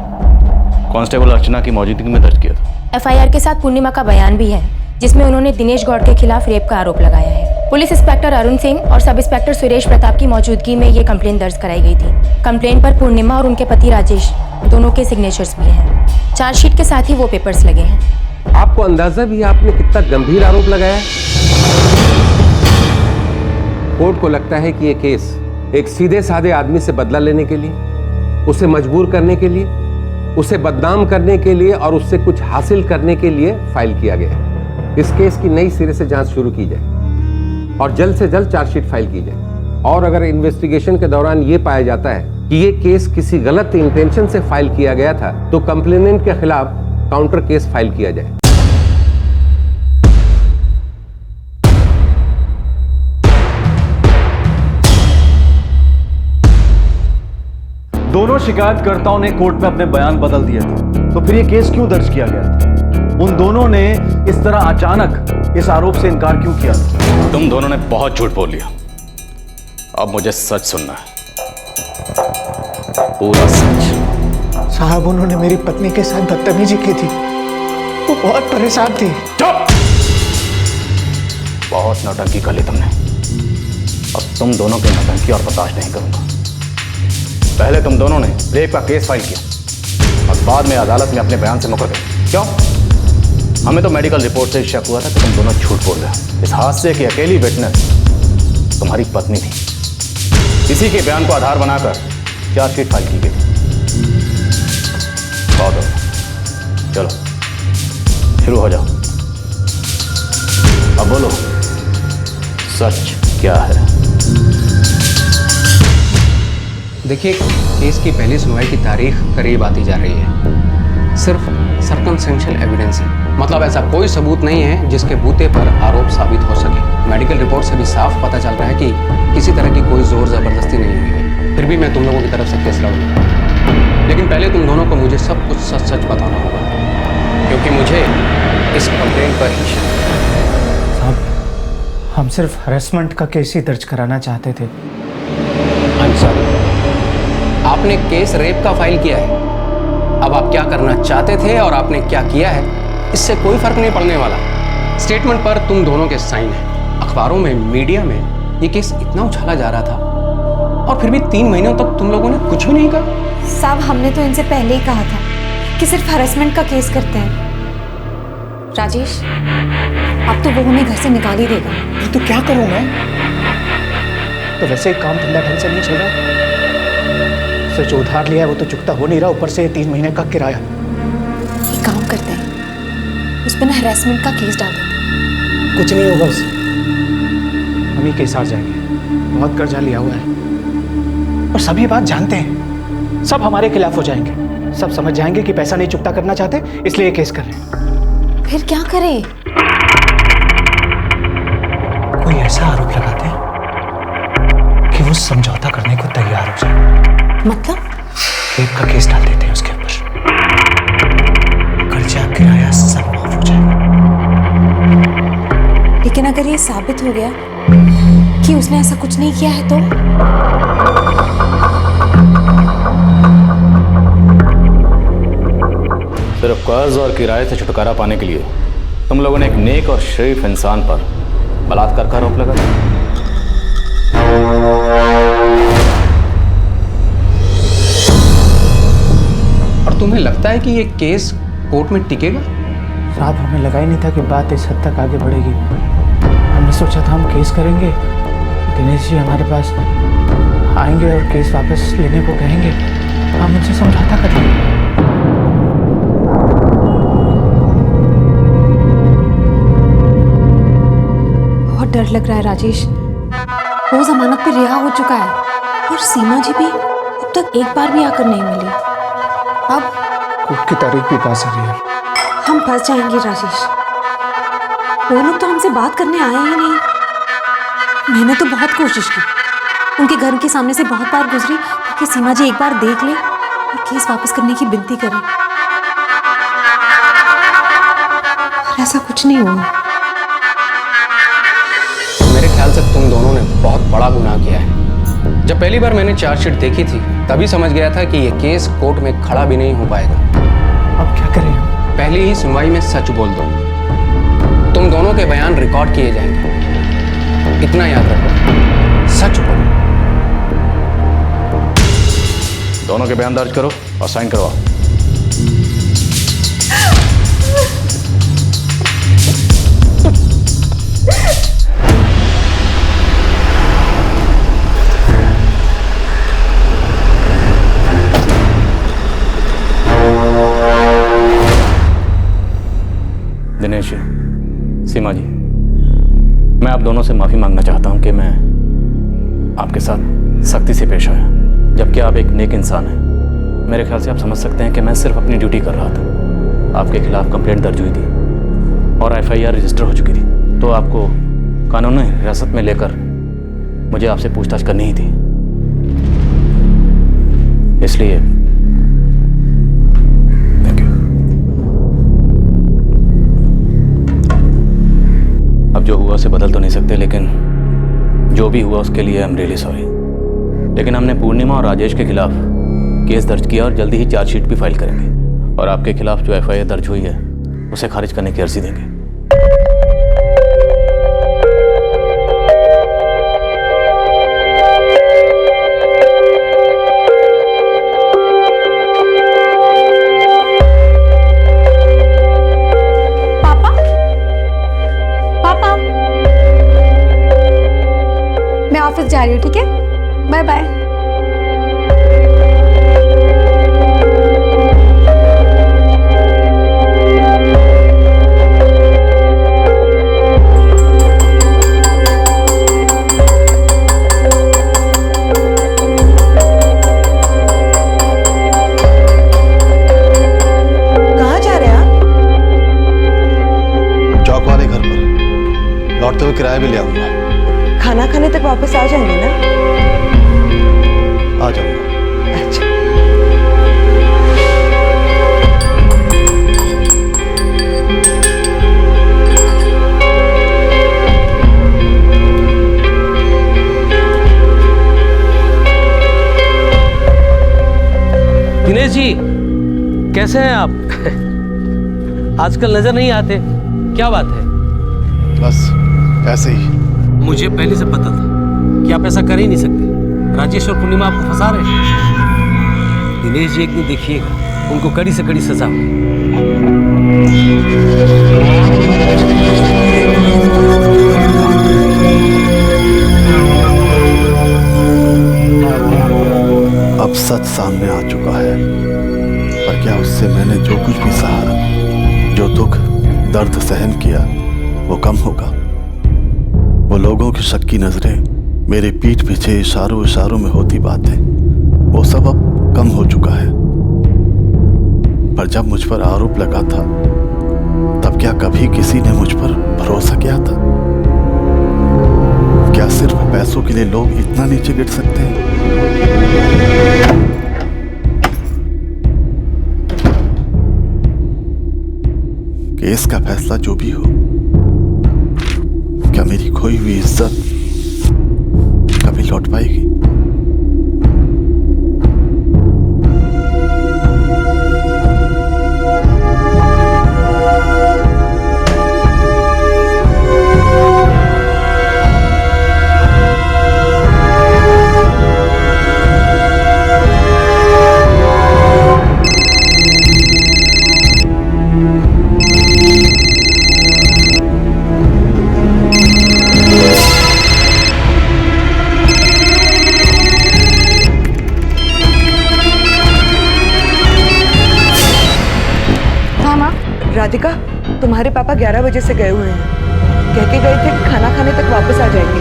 कांस्टेबल अर्चना की मौजूदगी में दर्ज किया था। एफआईआर के साथ पूर्णिमा का बयान भी है जिसमें उन्होंने दिनेश गौड़ के खिलाफ रेप का आरोप लगाया है। पुलिस इंस्पेक्टर अरुण सिंह और सब इंस्पेक्टर सुरेश प्रताप की मौजूदगी में ये कंप्लेंट दर्ज कराई गई थी। कंप्लेंट पर पूर्णिमा और उनके पति राजेश दोनों के सिग्नेचर्स भी हैं। चार्जशीट के साथ ही वो पेपर्स लगे हैं। आपको अंदाजा भी आपने कितना गंभीर आरोप लगाया है? कोर्ट को लगता है कि यह केस एक सीधे साधे आदमी से बदला लेने के लिए, उसे मजबूर करने के लिए, उसे बदनाम करने के लिए और उससे कुछ हासिल करने के लिए फाइल किया गया है। इस केस की नई सिरे से जांच शुरू की जाए और जल्द से जल्द चार्जशीट फाइल की जाए। और अगर इन्वेस्टिगेशन के दौरान यह पाया जाता है कि यह केस किसी गलत इंटेंशन से फाइल किया गया था तो कंप्लेनेंट के खिलाफ काउंटर केस फाइल किया जाए। दोनों शिकायतकर्ताओं ने कोर्ट में अपने बयान बदल दिए थे, तो फिर यह केस क्यों दर्ज किया गया था? उन दोनों ने इस तरह अचानक इस आरोप से इनकार क्यों किया? तुम दोनों ने बहुत झूठ बोल लिया। अब मुझे सच सुनना है, पूरा सच। साहब उन्होंने मेरी पत्नी के साथ बदतमीजी की थी, वो बहुत परेशान थी। चुप! बहुत नौटंकी कर ली तुमने। अब तुम दोनों की नौटंकी और बर्दाश्त नहीं करूंगा। पहले तुम दोनों ने रेप का केस फाइल किया और बाद में अदालत में अपने बयान से मुकर गए। क्यों? हमें तो मेडिकल रिपोर्ट से शक हुआ था कि तुम दोनों झूठ बोल रहे हो। इस हादसे की अकेली विटनेस तुम्हारी पत्नी थी। इसी के बयान को आधार बनाकर चार्जशीट फाइल की गई थी। बहुत हो गया। चलो शुरू हो जाओ। अब बोलो, सच क्या है? देखिए, केस की पहली सुनवाई की तारीख करीब आती जा रही है। सिर्फ सर्कमस्टेंशियल एविडेंस है, मतलब ऐसा कोई सबूत नहीं है जिसके बूते पर आरोप साबित हो सके। मेडिकल रिपोर्ट से भी साफ पता चल रहा है कि किसी तरह की कोई जोर जबरदस्ती नहीं हुई है। फिर भी मैं तुम लोगों की तरफ से केस लड़ूंगा, लेकिन पहले तुम दोनों को मुझे सब कुछ सच सच बताना होगा, क्योंकि मुझे इस कंप्लेंट पर ही शक है। साहब, हम सिर्फ हरेसमेंट का केस ही दर्ज कराना चाहते थे। सॉरी, आपने केस रेप का फाइल किया है। अब आप क्या करना चाहते थे और आपने क्या किया है, इससे कोई फर्क नहीं पड़ने वाला। स्टेटमेंट पर तुम दोनों के साइन हैं। अखबारों में, मीडिया में ये केस इतना उछाला जा रहा था और फिर भी 3 महीनों तक तुम लोगों ने कुछ भी नहीं कहा। साहब, हमने तो इनसे पहले ही कहा था कि सिर्फ हरेसमेंट का केस करते हैं। राजेश, अब तो वो हमें घर से निकाल ही देगा। तो क्या करूं मैं? तो वैसे ही काम धंधा ढंग से नहीं चल रहा। सर, जो उधार लिया है वो तो चुकता हो नहीं रहा, ऊपर से 3 महीने का किराया। एक काम करते हैं, उस पर ना हरेसमेंट का केस डाल देते हैं। कुछ नहीं होगा उससे, हम ही केस हार जाएंगे। बहुत कर्जा लिया हुआ है और सभी बात जानते हैं। सब हमारे खिलाफ हो जाएंगे। सब समझ जाएंगे कि पैसा नहीं चुकता करना चाहते, इसलिए ये केस कर रहे हैं। फिर क्या करें? कोई ऐसा आरोप लगाते हैं कि वो समझौता करने को तैयार हो जाए। मतलब? रेप का केस डाल देते हैं उसके ऊपर, कर्जा किराया सब माफ हो जाएगा। लेकिन अगर ये साबित हो गया कि उसने ऐसा कुछ नहीं किया है तो? सिर्फ कर्ज और किराए से छुटकारा पाने के लिए तुम लोगों ने एक नेक और शरीफ इंसान पर बलात्कार का आरोप लगाया। और तुम्हें लगता है कि ये केस कोर्ट में टिकेगा? साहब, हमें लगा ही नहीं था कि बात इस हद तक आगे बढ़ेगी। हमने सोचा था हम केस करेंगे, दिनेश जी हमारे पास आएंगे और केस वापस लेने को कहेंगे, हम उनसे समझौता कर लेंगे। बहुत डर लग रहा है राजेश। वो जमानत पे रिहा हो चुका है और सीमा जी भी अब तक एक बार भी आकर नहीं मिली। अब कोर्ट की तारीख भी पास आ रही है। हम फंस जाएंगे राजेश। वो लोग तो हमसे बात करने आए ही नहीं। मैंने तो बहुत कोशिश की, उनके घर के सामने से बहुत बार गुजरी ताकि सीमा जी एक बार देख ले और केस वापस करने की विनती करें, पर ऐसा कुछ नहीं हुआ। मेरे ख्याल से तुम दोनों ने बहुत बड़ा गुनाह किया है। जब पहली बार मैंने चार्जशीट देखी थी तभी समझ गया था कि यह केस कोर्ट में खड़ा भी नहीं हो पाएगा। अब क्या करें? पहली ही सुनवाई में सच बोल दो। तुम दोनों के बयान रिकॉर्ड किए जाएंगे, इतना याद रखो, सच बोलो। दोनों के बयान दर्ज करो और साइन करवाओ। दिनेश जी, सीमा जी, मैं आप दोनों से माफ़ी मांगना चाहता हूं कि मैं आपके साथ सख्ती से पेश आया, जबकि आप एक नेक इंसान हैं। मेरे ख्याल से आप समझ सकते हैं कि मैं सिर्फ अपनी ड्यूटी कर रहा था। आपके खिलाफ कंप्लेंट दर्ज हुई थी और FIR रजिस्टर हो चुकी थी, तो आपको कानूनी हिरासत में लेकर मुझे आपसे पूछताछ करनी ही थी। इसलिए अब जो हुआ उसे बदल तो नहीं सकते, लेकिन जो भी हुआ उसके लिए आई एम रियली सॉरी। लेकिन हमने पूर्णिमा और राजेश के खिलाफ केस दर्ज किया और जल्दी ही चार्जशीट भी फाइल करेंगे और आपके खिलाफ जो एफआईआर दर्ज हुई है उसे खारिज करने की अर्जी देंगे। पापा, पापा, मैं ऑफिस जा रही हूँ, ठीक है? Bye bye. कहाँ जा रहे हैं आप? चौक वाले घर पर लौटते हुए किराया भी ले आऊंगा। खाना खाने तक वापस आ जाएंगे ना? आ जाऊंगा। अच्छा। दिनेश जी, कैसे हैं आप? आजकल नजर नहीं आते, क्या बात है? बस ऐसे ही। मुझे पहले से पता था कि आप ऐसा कर ही नहीं सकते। राजेश और पूर्णिमा आपको फंसा रहे हैं। दिनेश जी, एक दिन देखिएगा, उनको कड़ी से कड़ी सजा होगी। अब सच सामने आ चुका है, पर क्या उससे मैंने जो कुछ भी सहा, जो दुख दर्द सहन किया, वो कम होगा? वो लोगों की शक की नजरें, मेरे पीठ पीछे इशारों इशारों में होती बातें, वो सब अब कम हो चुका है। पर जब मुझ पर आरोप लगा था, तब क्या कभी किसी ने मुझ पर भरोसा किया था? क्या सिर्फ पैसों के लिए लोग इतना नीचे गिर सकते हैं? केस का फैसला जो भी हो, क्या मेरी खोई हुई इज्जत कभी लौट पाएगी? राधिका, तुम्हारे पापा 11 बजे से गए हुए हैं। कह के गए थे कि खाना खाने तक वापस आ जाएंगे,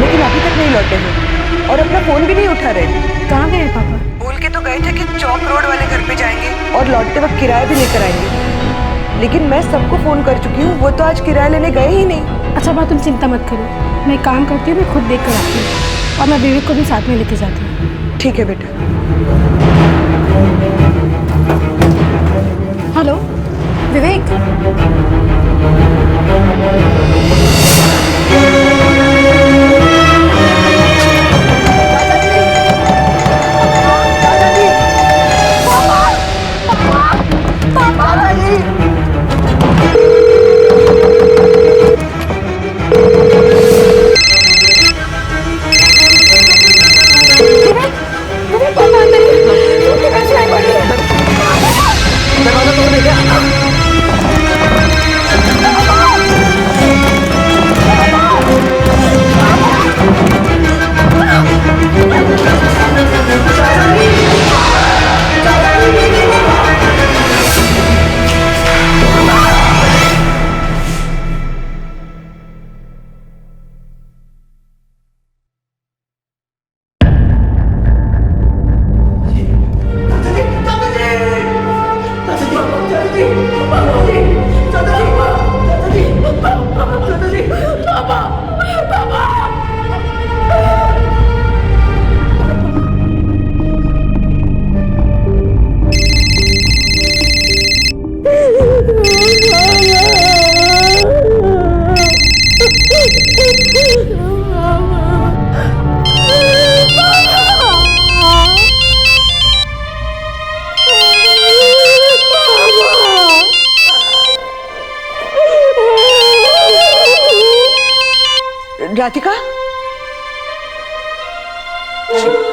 लेकिन अभी तक नहीं लौटे हैं और अपना फोन भी नहीं उठा रहे। कहाँ गए पापा? बोल के तो गए थे कि चौक रोड वाले घर पे जाएंगे और लौटते वक्त किराया भी लेकर आएंगे, लेकिन मैं सबको फोन कर चुकी हूँ, वो तो आज किराया लेने गए ही नहीं। अच्छा बात, तुम चिंता मत करो, मैं एक काम करती हूँ, मैं खुद देख कर आती हूँ और मैं विवेक को भी साथ में लेके जाती हूँ। ठीक है बेटा। हेलो विवेक। दरवाजा तोड़ दे क्या?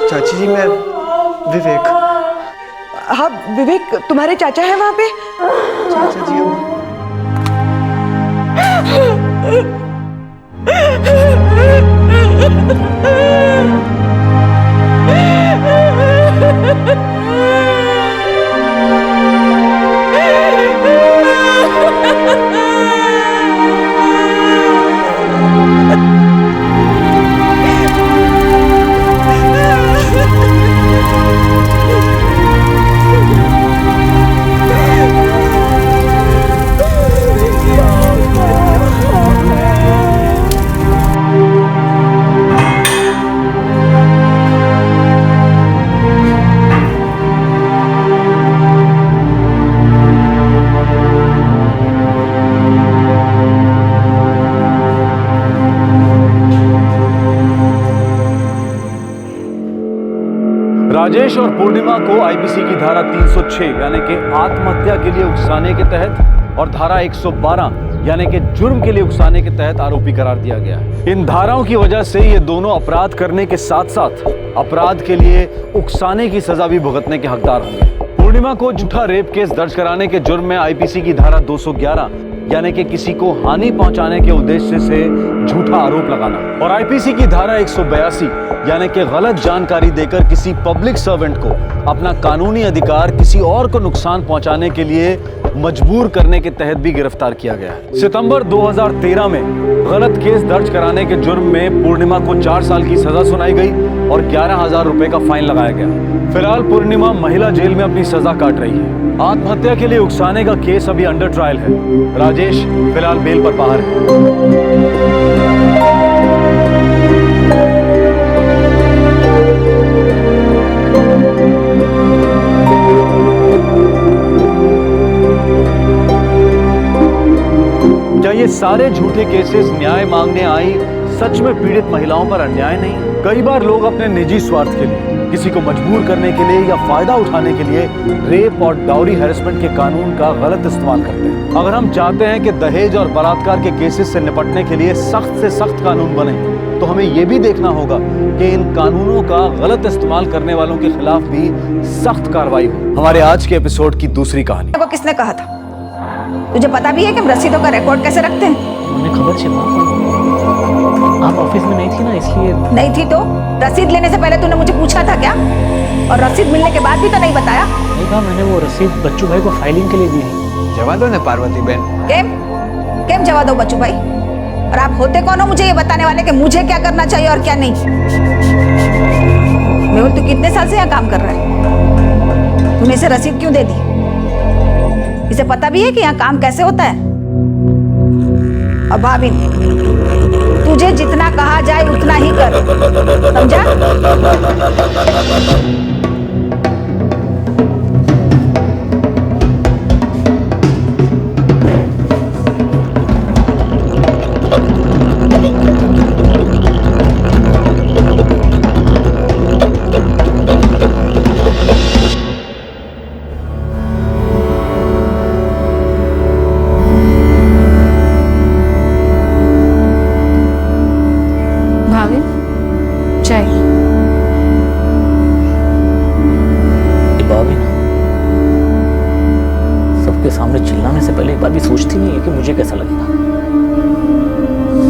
चाची जी मैं विवेक। हाँ विवेक, तुम्हारे चाचा है वहाँ पे? चाचा जी राजेश और पूर्णिमा को आईपीसी की धारा 306 यानी कि आत्महत्या के लिए उकसाने के तहत और धारा 112 यानी कि जुर्म के लिए उकसाने के तहत आरोपी करार दिया गया है। इन धाराओं की वजह से ये दोनों अपराध करने के साथ साथ अपराध के लिए उकसाने की सजा भी भुगतने के हकदार होंगे। पूर्णिमा को झूठा रेप केस दर्ज कराने के जुर्म में आईपीसी की धारा 211 यानी कि किसी को हानि पहुंचाने के उद्देश्य से झूठा आरोप लगाना और आईपीसी की धारा 182 यानी कि गलत जानकारी देकर किसी पब्लिक सर्वेंट को अपना कानूनी अधिकार किसी और को नुकसान पहुंचाने के लिए मजबूर करने के तहत भी गिरफ्तार किया गया है। सितंबर 2013 में गलत केस दर्ज कराने के जुर्म में पूर्णिमा को 4 साल की सजा सुनाई गई और 11,000 रुपए का फाइन लगाया गया। फिलहाल पूर्णिमा महिला जेल में अपनी सजा काट रही है। आत्महत्या के लिए उकसाने का केस अभी अंडर ट्रायल है। राजेश फिलहाल बेल पर बाहर है। क्या ये सारे झूठे केसेस न्याय मांगने आई सच में पीड़ित महिलाओं पर अन्याय नहीं? कई बार लोग अपने निजी स्वार्थ के लिए, किसी को मजबूर करने के लिए या फायदा उठाने के लिए रेप और डाउरी हैरेसमेंट के कानून का गलत इस्तेमाल करते हैं। अगर हम चाहते हैं कि दहेज और बलात्कार के केसेस से निपटने के लिए सख्त से सख्त कानून बने, तो हमें यह भी देखना होगा कि इन कानूनों का गलत इस्तेमाल करने वालों के खिलाफ भी सख्त कार्रवाई हो। हमारे आज के एपिसोड की दूसरी कहानी। को किसने कहा था? तुझे पता भी है कि हम रसीदों का रिकॉर्ड कैसे रखते हैं? मुझे खबर चला, आप ऑफिस में नहीं थी ना, इसलिए। नहीं थी तो रसीद लेने से पहले तूने मुझे पूछा था क्या? और रसीद मिलने के बाद भी तो नहीं बताया? नहीं कहा, मैंने वो रसीद बच्चू भाई को फाइलिंग के लिए दी है। जवा दो ना पार्वती बहन। केम जवा दो बच्चू भाई? और आप होते कौन हो मुझे ये बताने वाले कि मुझे क्या करना चाहिए और क्या नहीं? मेहुल, तू कितने साल से यहाँ काम कर रहा है? तूने इसे रसीद क्यों दे दी? इसे पता भी है कि यहाँ काम कैसे होता है? और भाभी, तुझे जितना कहा जाए उतना ही कर, समझा? सोचती नहीं है कि मुझे कैसा लगेगा।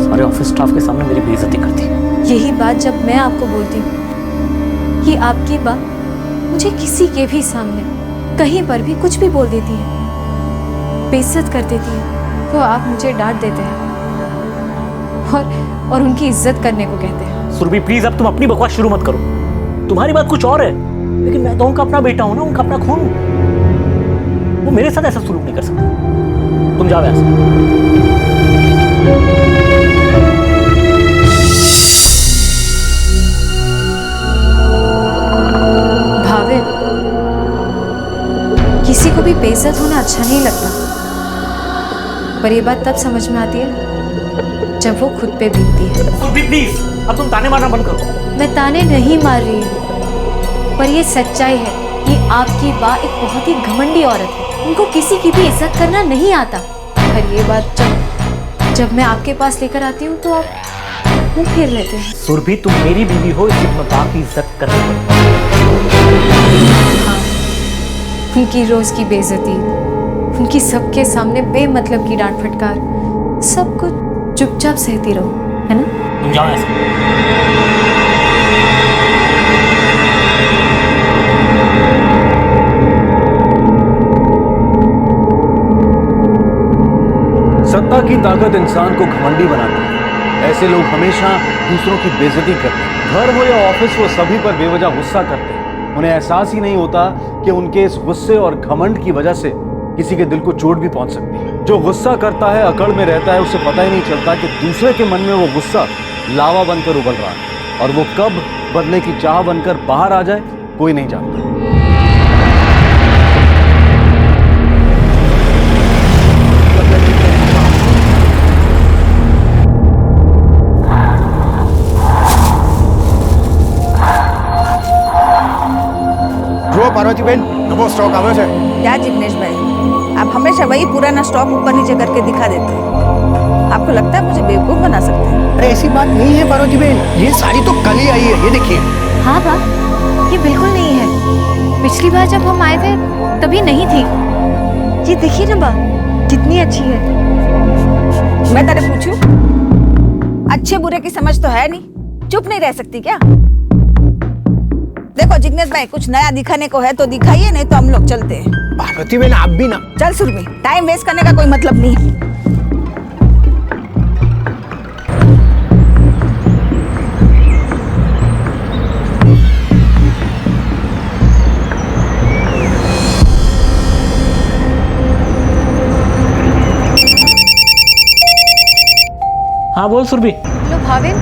सारे ऑफिस स्टाफ के सामने मेरी बेइज्जती करती है। यही बात जब मैं आपको बोलती हूँ कि आपकी बात मुझे किसी के भी सामने कहीं पर भी कुछ भी बोल देती है, बेइज्जत कर देती है, तो आप मुझे डांट देते हैं और उनकी इज्जत करने को कहते हैं। सुरभि प्लीज, अब तुम अपनी बकवास शुरू मत करो। तुम्हारी बात कुछ और है, लेकिन मैं तो उनका अपना बेटा हूं ना, उनका अपना खून हूं। वो मेरे साथ ऐसा सलूक नहीं कर सकता। तुम जाओ ऐसे। भावे, किसी को भी बेइज्जत होना अच्छा नहीं लगता, पर ये बात तब समझ में आती है जब वो खुद पे बीतती है। प्लीज, अब तुम ताने मारना बंद करो। मैं ताने नहीं मार रही हूँ, पर ये सच्चाई है कि आपकी बा एक बहुत ही घमंडी औरत है। उनको किसी की भी इज्जत करना नहीं आता। पर ये बात जब मैं आपके पास लेकर आती हूँ तो मुंह फेर लेते हैं। सुरभि, तुम मेरी बीवी हो, इसलिए मैं बाप की इज्जत करनी पड़ती। हाँ, उनकी रोज की बेइज्जती, उनकी सबके सामने बेमतलब की डांट फटकार, सब कुछ चुपचाप सहती रहो, है ना? तुम जाओ ऐसे। सत्ता की ताकत इंसान को घमंडी बनाती है। ऐसे लोग हमेशा दूसरों की बेइज्जती करते हैं। घर हो या ऑफिस, वो सभी पर बेवजह गुस्सा करते हैं। उन्हें एहसास ही नहीं होता कि उनके इस गुस्से और घमंड की वजह से किसी के दिल को चोट भी पहुंच सकती है। जो गुस्सा करता है, अकड़ में रहता है, उसे पता ही नहीं चलता कि दूसरे के मन में वो गुस्सा लावा बनकर उबल रहा है, और वो कब बदले की चाह बनकर बाहर आ जाए कोई नहीं जानता। पार्वती बहन, नवो स्टॉक आवे છે। क्या जिग्नेश भाई, आप हमेशा वही पुराना स्टॉक ऊपर नीचे करके दिखा देते हैं। आपको लगता है मुझे बेवकूफ बना सकते हैं? अरे ऐसी बात नहीं है पार्वती बहन, ये साड़ी तो कल ही आई है, ये देखिए। हाँ बा, ये बिल्कुल नहीं है। पिछली बार जब हम आए थे तभी नहीं थी। ये देखिए ना बा, कितनी अच्छी है। मैं तेरे पूछूं, अच्छे बुरे की समझ तो है नहीं, चुप नहीं रह सकती क्या? देखो जिग्नेश भाई, कुछ नया दिखाने को है तो दिखाइए, नहीं तो हम लोग चलते हैं। पार्वती बहन आप भी ना। चल सुरभि, टाइम वेस्ट करने का कोई मतलब नहीं। हाँ बोल सुरभि। हेलो भाविन,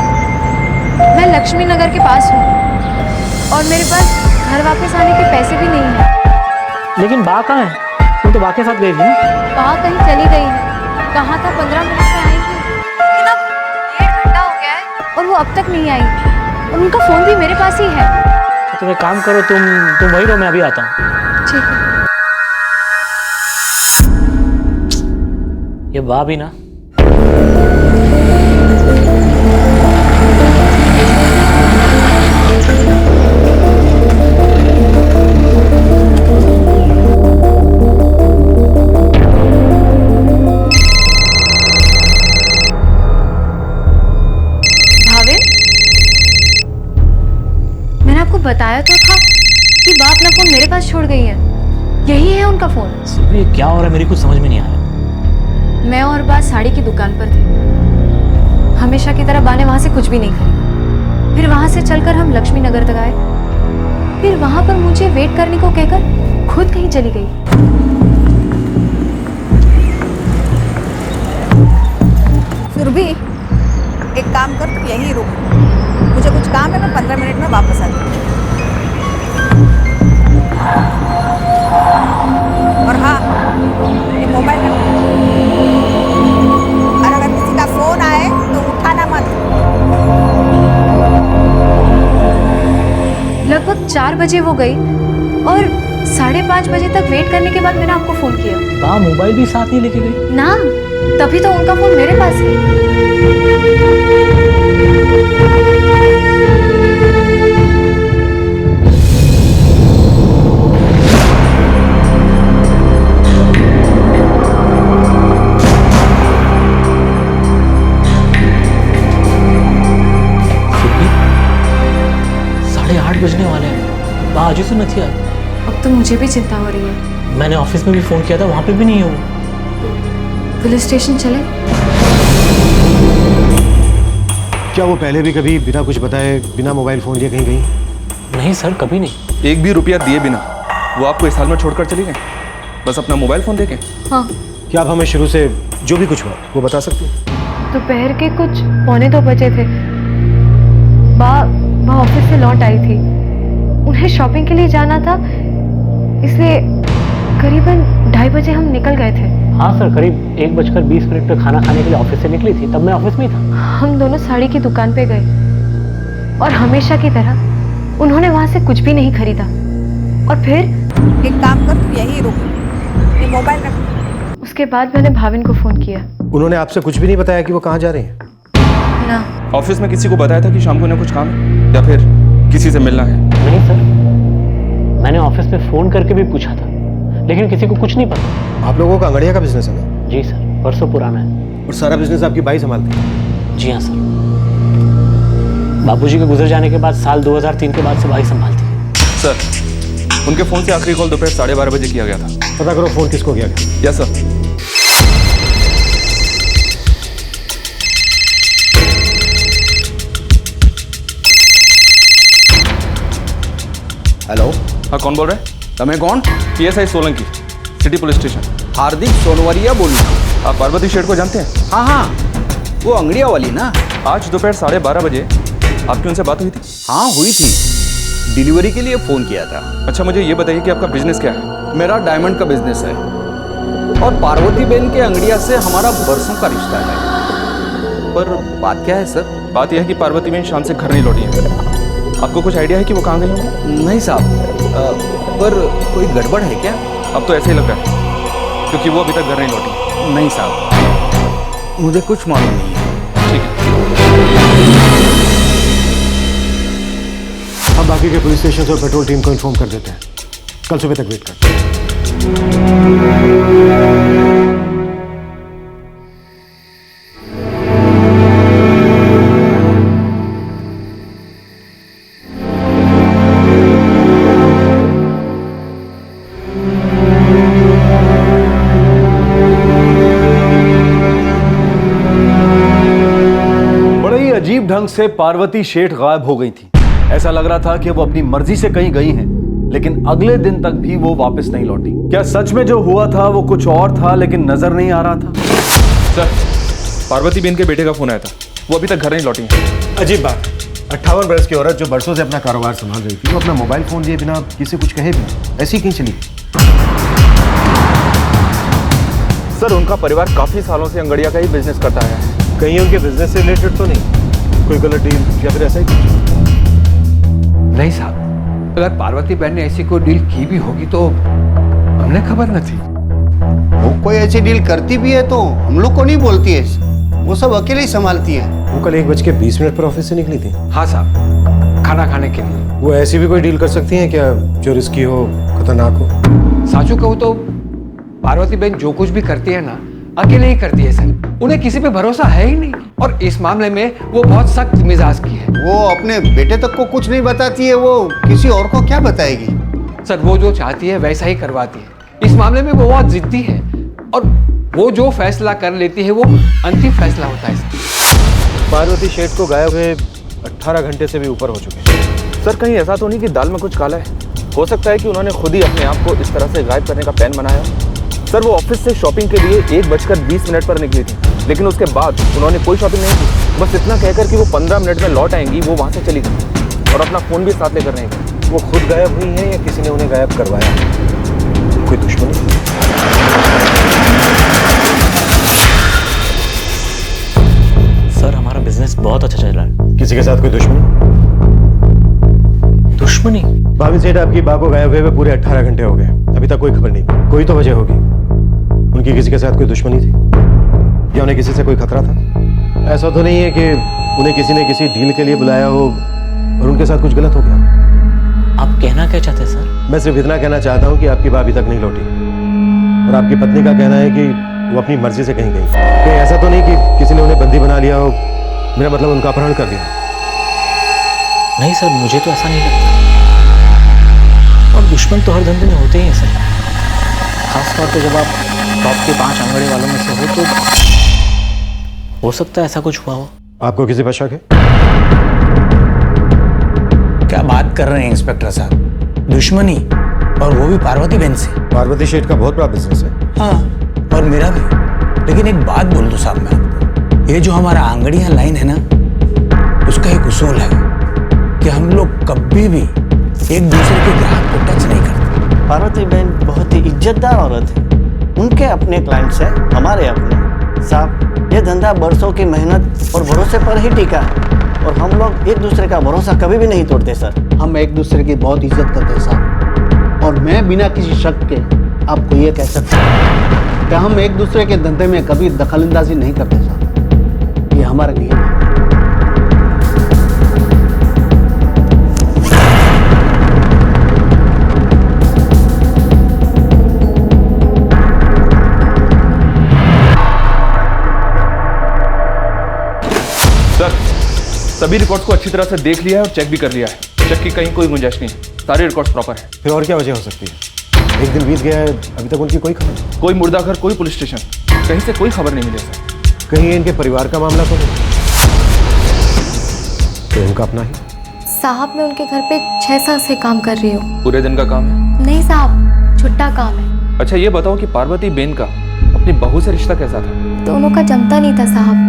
मैं लक्ष्मी नगर के पास हूँ और मेरे पास घर वापस आने के पैसे भी नहीं हैं। लेकिन बा कहाँ है? तुम तो बा के साथ गई थी ना? बा कहीं चली गई है। कहा था 15 मिनट में आएगी, लेकिन अब 1.5 घंटा हो गया है और वो अब तक नहीं आई। और उनका फोन भी मेरे पास ही है। तो तुम एक काम करो, तुम वही रहो, मैं अभी आता हूँ। ठीक है। ये बा भी ना। बताया तो था कि बा अपना फोन मेरे पास छोड़ गई है। यही है उनका फोन। ये क्या हो रहा है, मेरी कुछ समझ में नहीं आ रहा। मैं और बा साड़ी की दुकान पर थे। हमेशा की तरह बा ने वहां से कुछ भी नहीं खरीदा। फिर वहां से चलकर हम लक्ष्मी नगर तक आए। फिर वहां पर मुझे वेट करने को कहकर खुद कहीं चली गई। सुरभि, एक काम कर, तू यहीं रुक, मुझे कुछ काम है, मैं 15 मिनट में वापस आती हूँ। और हाँ, ये मोबाइल रख, और अगर किसी का फोन आए तो उठाना मत। लगभग 4 बजे वो गई और 5:30 बजे तक वेट करने के बाद मैंने आपको फोन किया। बा मोबाइल भी साथ नहीं लेके गई ना, तभी तो उनका फोन मेरे पास है। बजने वाले हैं, बा आज तो नहीं आई। अब तो मुझे भी चिंता हो रही है। मैंने ऑफिस में भी फोन किया था, वहां पे भी नहीं है वो। पुलिस स्टेशन चले? क्या वो पहले भी कभी बिना कुछ बताए, बिना मोबाइल फोन लिए कहीं गई? नहीं सर, कभी नहीं। एक भी रुपया दिए बिना वो आपको इस हाल में छोड़कर चली गई, बस अपना मोबाइल फोन देके? हाँ। क्या आप हमें शुरू से जो भी कुछ हुआ वो बता सकते हैं? दोपहर के कुछ 1:45 बजे थे। बा ऑफिस से लौट आई थी। उन्हें शॉपिंग के लिए जाना था, इसलिए करीबन 2:30 बजे हम निकल गए थे। हाँ सर, करीब 1:20 पे खाना खाने के लिए ऑफिस से निकली थी, तब मैं ऑफिस में ही था। हम दोनों साड़ी की दुकान पे गए और हमेशा की तरह उन्होंने वहां से कुछ भी नहीं खरीदा। और फिर एक काम कर, तू यहीं रुक, ये मोबाइल रख। उसके बाद मैंने भाविन को फोन किया। उन्होंने आपसे कुछ भी नहीं बताया कि वो कहाँ जा रहे हैं? ना। ऑफिस में किसी को बताया था कि शाम को उन्हें कुछ काम है या फिर किसी से मिलना है? नहीं सर, मैंने ऑफिस में फोन करके भी पूछा था, लेकिन किसी को कुछ नहीं पता। आप लोगों का अंगड़िया का बिजनेस है ना? जी सर, परसों पुराना है। और सारा बिजनेस आपकी बाई संभालती है? जी हाँ सर, बाबूजी के गुजर जाने के बाद साल 2003 के बाद से भाई संभालती है। सर, उनके फोन से आखिरी कॉल दोपहर 12:30 बजे किया गया था। पता करो फोन किसको किया गया। Yes sir. हेलो, हाँ कौन बोल रहे हैं? तमें कौन? PSI Solanki, city police station. Hardik Sonvariya बोल रहा हूँ। आप पार्वती शेठ को जानते हैं? हाँ हाँ, वो अंगड़िया वाली ना। आज दोपहर 12:30 बजे आपकी उनसे बात हुई थी? हाँ हुई थी, डिलीवरी के लिए फोन किया था। अच्छा मुझे ये बताइए कि आपका बिजनेस क्या है? मेरा डायमंड का बिजनेस है और पार्वती बहन के अंगड़िया से हमारा बरसों का रिश्ता है। पर बात क्या है सर? बात यह है कि पार्वती बहन शाम से घर नहीं लौटी है। आपको कुछ आइडिया है कि वो कहाँ गई होंगी? नहीं साहब, पर कोई गड़बड़ है क्या? अब तो ऐसे ही लग रहा है क्योंकि वो अभी तक घर नहीं लौटी। नहीं साहब, मुझे कुछ मालूम नहीं है। ठीक है, हम बाकी के पुलिस स्टेशन और पेट्रोल टीम को इन्फॉर्म कर देते हैं। कल सुबह तक वेट करते हैं। अजीब ढंग से पार्वती शेठ गायब हो गई थी। ऐसा लग रहा था कि वो अपनी मर्जी से कहीं गई हैं, लेकिन अगले दिन तक भी वो वापस नहीं लौटी। क्या सच में जो हुआ था वो कुछ और था लेकिन नजर नहीं आ रहा था? सर, पार्वती बहन के बेटे का फोन आया था, वो अभी तक घर नहीं लौटी है। अजीब बात, 58 बरस की औरत जो बरसों से अपना कारोबार संभाल रही थी, वो अपना मोबाइल फोन दिए बिना किसी कुछ कहे भी ऐसी ही कहीं चली गई। सर, उनका परिवार काफी सालों से अंगड़िया का ही बिजनेस करता है। कहीं उनके बिजनेस से रिलेटेड तो नहीं? कोई गलत डील या फिर ऐसा ही कुछ? नहीं साहब, अगर पार्वती बहन ने ऐसी कोई डील की भी होगी तो हमने खबर न थी। वो कोई ऐसी डील करती भी है तो हम लोग को नहीं बोलती है, वो सब अकेले ही संभालती है। वो कल 1:20 पर ऑफिस से निकली थी। हाँ साहब, खाना खाने के लिए। वो ऐसी भी कोई डील कर सकती हैं क्या जो रिस्की हो, खतरनाक हो? साचू कहूँ तो पार्वती बहन जो कुछ भी करती है ना, अकेले ही करती है सर। उन्हें किसी पे भरोसा है ही नहीं, और इस मामले में वो बहुत सख्त मिजाज की है। वो अपने बेटे तक को कुछ नहीं बताती है, वो किसी और को क्या बताएगी? सर, वो जो चाहती है वैसा ही करवाती है। इस मामले में वो बहुत जिद्दी है, और वो जो फैसला कर लेती है वो अंतिम फैसला होता है सर। पार्वती शेठ को गायब हुए 18 घंटे से भी ऊपर हो चुके हैं। सर, कहीं ऐसा तो नहीं कि दाल में कुछ काला है? हो सकता है कि उन्होंने खुद ही अपने आप को इस तरह से गायब करने का प्लान बनाया। सर, वो ऑफिस से शॉपिंग के लिए 1:20 पर निकली थी, लेकिन उसके बाद उन्होंने कोई शॉपिंग नहीं की। बस इतना कहकर कि वो 15 मिनट में लौट आएंगी, वो वहाँ से चली गई और अपना फ़ोन भी साथ लेकर नहीं गई। वो खुद गायब हुई है या किसी ने उन्हें गायब करवाया? कोई दुश्मनी? सर, हमारा बिजनेस बहुत अच्छा चल रहा है। किसी के साथ कोई दुश्मनी? दुश्मनी? भाभी सेठ, आपकी बा को गायब हुए पूरे 18 घंटे हो गए, अभी तक कोई खबर नहीं। कोई तो वजह होगी। उनकी किसी के साथ कोई दुश्मनी थी या उन्हें किसी से कोई खतरा था? ऐसा तो नहीं है कि उन्हें किसी ने किसी डील के लिए बुलाया हो और उनके साथ कुछ गलत हो गया? आप कहना क्या चाहते हैं सर? मैं सिर्फ इतना कहना चाहता हूँ कि आपकी बा अभी तक नहीं लौटी, और आपकी पत्नी का कहना है कि वो अपनी मर्जी से कहीं गई। कहीं ऐसा तो नहीं कि किसी ने उन्हें बंदी बना लिया हो? मेरा मतलब उनका अपहरण कर दिया? नहीं सर, मुझे तो ऐसा नहीं लगता। और दुश्मन तो हर धंधे में होते ही हैं सर, खासतौर पे जब आप टॉप के 5 अंगड़े वालों में से हो तो हो सकता है ऐसा कुछ हुआ हो। आपको किसी पर शक है? क्या बात कर रहे हैं इंस्पेक्टर साहब? दुश्मनी, और वो भी पार्वती बहन से? पार्वती शेठ का बहुत बड़ा बिजनेस है। हाँ, और मेरा भी। लेकिन एक बात बोल दूं साहब मैं आपको, ये जो हमारा आंगड़ियां लाइन है ना, उसका एक उसूल है कि हम लोग कभी भी एक दूसरे के ग्राहक को टच नहीं करते। पार्वती बहन बहुत ही इज्जतदार औरत है, उनके अपने क्लाइंट्स हैं, हमारे अपने। साहब, ये धंधा बरसों की मेहनत और भरोसे पर ही टिका है, और हम लोग एक दूसरे का भरोसा कभी भी नहीं तोड़ते सर। हम एक दूसरे की बहुत इज्जत करते हैं साहब, और मैं बिना किसी शक के आपको ये कह सकता हूँ कि हम एक दूसरे के धंधे में कभी दखलंदाजी नहीं करते साहब, ये हमारा नियम है। सभी रिकॉर्ड्स को अच्छी तरह से देख लिया है और चेक भी कर लिया है। चेक की कहीं कोई गुंजाइश नहीं है, सारे रिकॉर्ड्स प्रॉपर है। फिर और क्या वजह हो सकती है? एक दिन बीत गया है, अभी तक उनकी कोई खबर नहीं। कोई मुर्दा घर, कोई पुलिस स्टेशन, कहीं से कोई खबर नहीं मिली सर। कहीं इनके परिवार का मामला तो नहीं? तो इनका अपना ही? साहब मैं उनके घर पे 6 साल से काम कर रही हूँ। पूरे दिन का काम है? नहीं साहब, छुट्टा काम है। अच्छा ये बताओ कि पार्वती बेन का अपनी बहू से रिश्ता कैसा था? दोनों का जमता नहीं था साहब।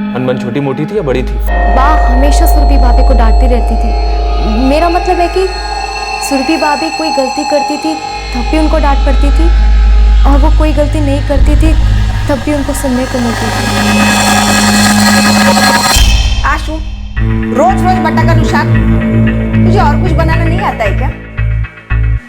अनबन छोटी मोटी थी या बड़ी थी? बा हमेशा सुरभि भाभी को डांटती रहती थी। मेरा मतलब है कि सुरभि भाभी कोई गलती करती थी तब भी उनको डांट पड़ती थी, और वो कोई गलती नहीं करती थी तब भी उनको सुनने को मिलती थी। आशु, रोज रोज बटाका शाक, तुझे और कुछ बनाना नहीं आता है क्या?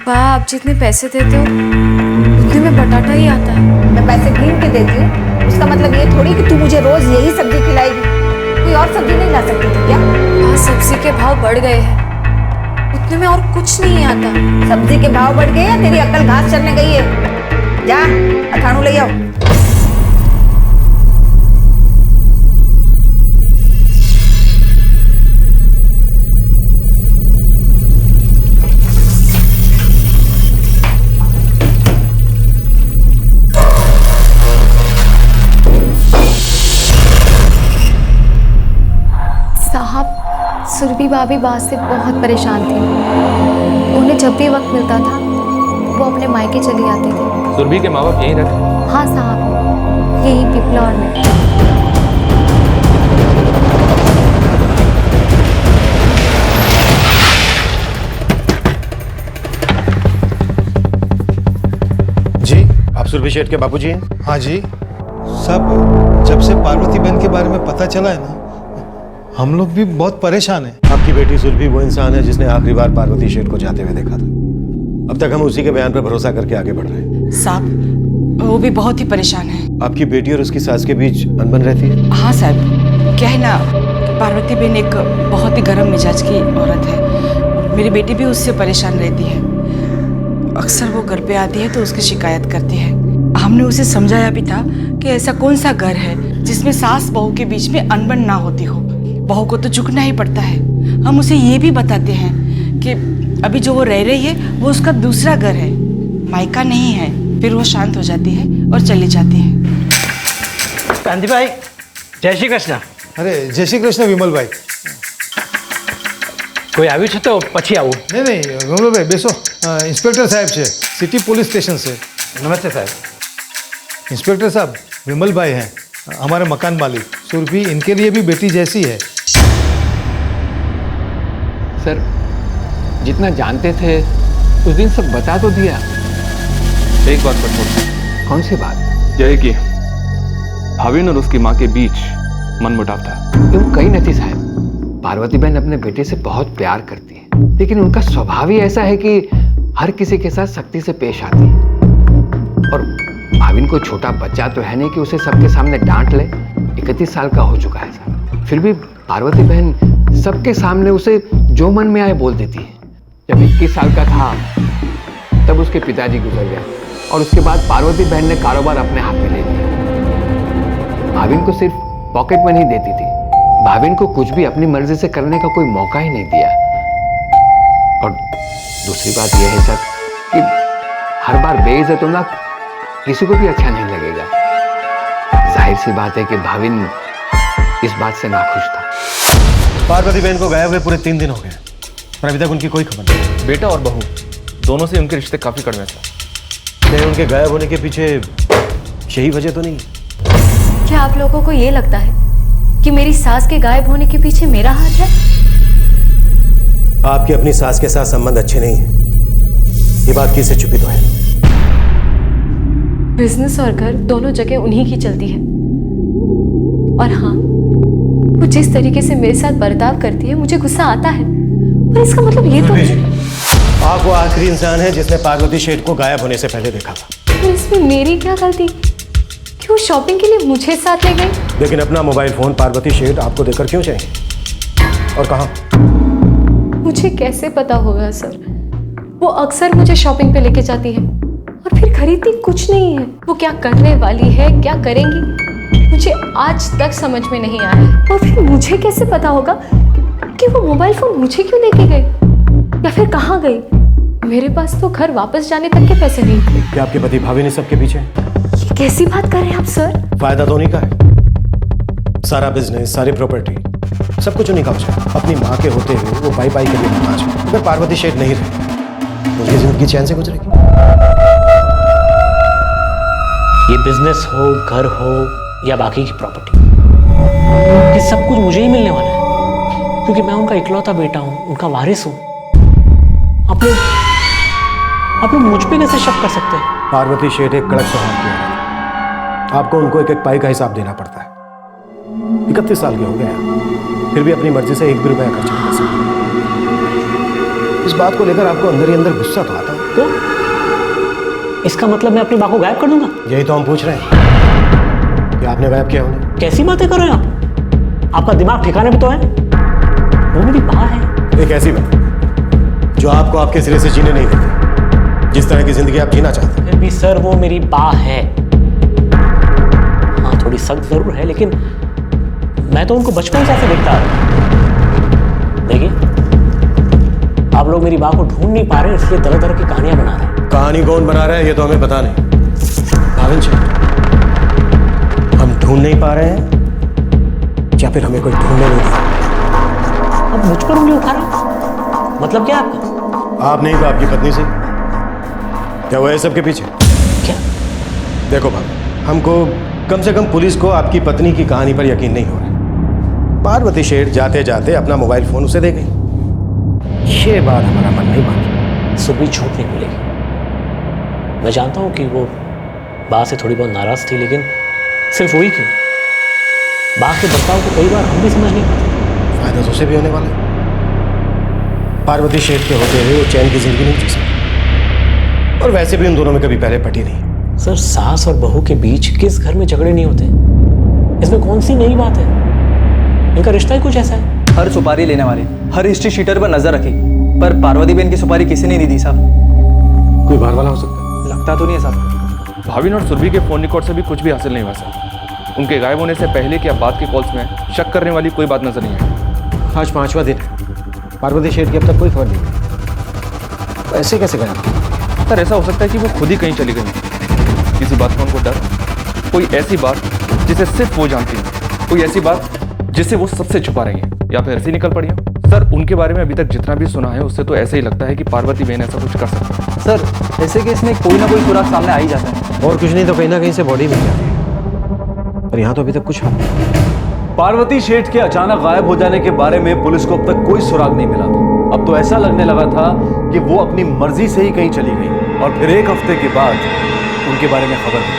बा आप जितने पैसे देते हो उतने में बटाटा ही आता है। मैं पैसे गिन के देती हूँ, उसका मतलब ये थोड़ी कि तू मुझे रोज यही सब्जी खिलाएगी। कोई और सब्जी नहीं ला सकती थी क्या? हाँ, सब्जी के भाव बढ़ गए हैं, उतने में और कुछ नहीं आता। सब्जी के भाव बढ़ गए या तेरी अक्ल घास चरने गई है? जा अठाणु ले आओ। सुरभि भाभी बात से बहुत परेशान थी। उन्हें जब भी वक्त मिलता था वो अपने मायके चली जाती थी। सुरभि के माँ बाप यहीं रहते? हाँ साहब, यही पिपलौर में। जी, आप सुरभि शेठ के बाबूजी हैं? हाँ जी सब, जब से पार्वती बहन के बारे में पता चला है ना, हम लोग भी बहुत परेशान हैं। आपकी बेटी सुरभि वो इंसान है जिसने आखिरी बार पार्वती शेठ को जाते हुए देखा था। अब तक हम उसी के बयान पर भरोसा करके आगे बढ़ रहे हैं। साहब वो भी बहुत ही परेशान है। आपकी बेटी और उसकी सास के बीच अनबन रहती है? हाँ साहब, क्या है ना, पार्वती बहन एक बहुत ही गर्म मिजाज की औरत है। मेरी बेटी भी उससे परेशान रहती है। अक्सर वो घर पे आती है तो उसकी शिकायत करती है। हमने उसे समझाया भी था कि ऐसा कौन सा घर है जिसमें सास बहू के बीच में अनबन ना होती हो। बहू को तो झुकना ही पड़ता है। हम उसे ये भी बताते हैं कि अभी जो वो रह रही है वो उसका दूसरा घर है, मायका नहीं है। फिर वो शांत हो जाती है और चली जाती है। कांति भाई, जय श्री कृष्ण। अरे जय श्री कृष्ण विमल भाई। कोई આવ્યું છે તો પછી આવું? नहीं विमल भाई बेसो। इंस्पेक्टर साहब से सिटी पुलिस स्टेशन से। नमस्ते साहब। इंस्पेक्टर साहब, विमल भाई हैं हमारे मकान मालिक। सुरभि इनके लिए भी बेटी जैसी है। सर जितना जानते थे उस दिन सब बता तो दिया। एक बात पर छोड़। कौन सी बात? यह कि भाविन और उसकी माँ के बीच मनमुटाव था। क्यों? कहीं नहीं थी साहब। पार्वती बहन अपने बेटे से बहुत प्यार करती है, लेकिन उनका स्वभाव ही ऐसा है कि हर किसी के साथ सख्ती से पेश आती है। और भाविन को छोटा बच्चा तो है नहीं कि उसे सबके सामने डांट ले। 31 साल का हो चुका है सर, फिर भी पार्वती बहन सबके सामने उसे जो मन में आए बोल देती है। जब 21 साल का था तब उसके पिताजी गुजर गए और उसके बाद पार्वती बहन ने कारोबार अपने हाथ में ले लिया। भाविन को सिर्फ पॉकेट मनी देती थी। भाविन को कुछ भी अपनी मर्जी से करने का कोई मौका ही नहीं दिया। और दूसरी बात यह है सर कि हर बार बेइज्जत होना किसी को भी अच्छा नहीं लगेगा। जाहिर सी बात है कि भाविन इस बात से नाखुश था। पार्वती बहन को गायब हुए पूरे 3 दिन हो गए पर अभी तक उनकी कोई खबर नहीं। बेटा और बहू दोनों से उनके रिश्ते काफी कड़वे थे। कहीं उनके गायब होने के पीछे यही वजह तो नहीं? क्या आप लोगों को ये लगता है कि मेरी सास के गायब होने के पीछे मेरा हाथ है? आपके अपनी सास के साथ संबंध अच्छे नहीं है, ये बात किससे छुपी तो है। बिजनेस और घर दोनों जगह उन्हीं की चलती है। और हाँ, वो जिस तरीके से मेरे साथ बर्ताव करती है मुझे गुस्सा आता है। पर इसका मतलब ये तो आप वो आखिरी इंसान है जिसने पार्वती शेठ को गायब होने से पहले देखा था। तो इसमें मेरी क्या गलती? क्यों शॉपिंग के लिए मुझे साथ ले गई? लेकिन अपना मोबाइल फोन पार्वती शेठ आपको देकर क्यों चाहिए और कहाँ? मुझे कैसे पता होगा सर? वो अक्सर मुझे शॉपिंग पे लेके जाती है और फिर खरीदती कुछ नहीं है। वो क्या करने वाली है, क्या करेंगी, मुझे आज तक समझ में नहीं आया। और फिर मुझे कैसे पता होगा कि वो मोबाइल फोन मुझे क्यों लेके गए या फिर कहाँ गए? मेरे पास तो घर वापस जाने तक के पैसे नहीं थे। क्या आपके पति भाभी ने सबके पीछे? ये कैसी बात कर रहे हैं आप सर? फायदा तो उन्हीं का है, सारा बिजनेस, सारी प्रॉपर्टी, सब कुछ उन्हीं का हो जाए। अपनी माँ के होते हुए वो पाई के लिए मुहताज है। अगर पार्वती शेठ नहीं रही उनकी जिंदगी चैन से गुजरेगी। ये बिजनेस हो, घर हो या बाकी की प्रॉपर्टी, ये सब कुछ मुझे ही मिलने वाला है, क्योंकि मैं उनका इकलौता बेटा हूं, उनका वारिस हूं। आप लोग मुझ पे कैसे शक कर सकते हैं? पार्वती शेठ एक कड़क स्वभाव की है, आपको उनको एक पाई का हिसाब देना पड़ता है। 31 साल के हो गए हैं, फिर भी अपनी मर्जी से 1 भी रुपया खर्च नहीं कर सकते। इस बात को लेकर आपको अंदर ही अंदर गुस्सा तो आता है। तो इसका मतलब मैं अपनी माँ को गायब कर दूंगा? यही तो हम पूछ रहे हैं कि आपने गायब किया उन्हें। कैसी बातें कर रहे हैं आप? आपका दिमाग ठिकाने पे तो है? वो मेरी माँ है। एक ऐसी बात जो आपको आपके सिरे से जीने नहीं देती, जिस तरह की जिंदगी आप जीना चाहते हैं। फिर भी सर वो मेरी माँ है। हाँ थोड़ी सख्त जरूर है, लेकिन मैं तो उनको बचपन से ऐसे देखता आ रहा। देखिए आप लोग मेरी माँ को ढूंढ नहीं पा रहे, इसलिए तरह तरह की कहानियां बना रहे हैं। कहानी कौन बना रहा है ये तो हमें पता नहीं। भाविन जी, हम ढूंढ नहीं पा रहे हैं या फिर हमें कोई ढूंढने नहीं दे रहा। अब मुझ पर उंगली उठा रहे, मतलब क्या आपका? आप नहीं तो आपकी पत्नी से। क्या वो है सबके पीछे? क्या? देखो भाभी, हमको कम से कम पुलिस को आपकी पत्नी की कहानी पर यकीन नहीं हो रहा। पार्वती शेठ जाते जाते अपना मोबाइल फोन उसे दे गई। ये बात हमारा मन नहीं मान। सुबह झूठ नहीं मिलेगी। मैं जानता हूं कि वो बा से थोड़ी बहुत नाराज थी, लेकिन सिर्फ वही क्यों? बा के बर्ताव को कई बार हम भी समझ नहीं पाते। फायदा तो उसे भी होने वाला है। पार्वती शेठ के होते हुए वो चैन की जिंदगी नहीं जी सकती, और वैसे भी उन दोनों में कभी पहले पटी नहीं। सर सास और बहू के बीच किस घर में झगड़े नहीं होते? इसमें कौन सी नई बात है? इनका रिश्ता ही कुछ ऐसा है। हर सुपारी लेने वाले हर हिस्ट्री शीटर पर नजर रखी, पर पार्वती बहन की सुपारी किसी ने नहीं दी साहब। कोई बाहर वाला हो सकता है? लगता तो नहीं है साहब। भाविन और सुरभि के फोन रिकॉर्ड से भी कुछ भी हासिल नहीं हुआ सर। उनके गायब होने से पहले क्या बाद के कॉल्स में शक करने वाली कोई बात नजर नहीं आई। आज 5वां दिन है, पार्वती शेठ की अब तक कोई खबर नहीं। ऐसे कैसे गया? सर ऐसा हो सकता है कि वो खुद ही कहीं चली गई, किसी बात का उनको डर, कोई ऐसी बात जिसे सिर्फ वो जानती है, कोई ऐसी बात जिसे वो सबसे छुपा रही है, या फिर ऐसी निकल पड़ी है। सर उनके बारे में अभी तक जितना भी सुना है उससे तो ऐसे ही लगता है कि पार्वती बहन ऐसा कुछ कर सकती है। सर ऐसे केस में कोई ना कोई सुराग सामने आ ही जाता है, और कुछ नहीं तो कहीं ना कहीं से बॉडी मिल जाती है, पर यहाँ तो अभी तक कुछ नहीं। पार्वती शेठ के अचानक गायब हो जाने के बारे में पुलिस को अब तक कोई सुराग नहीं मिला था। अब तो ऐसा लगने लगा था कि वो अपनी मर्जी से ही कहीं चली गई, और फिर 1 हफ्ते के बाद उनके बारे में खबर मिली।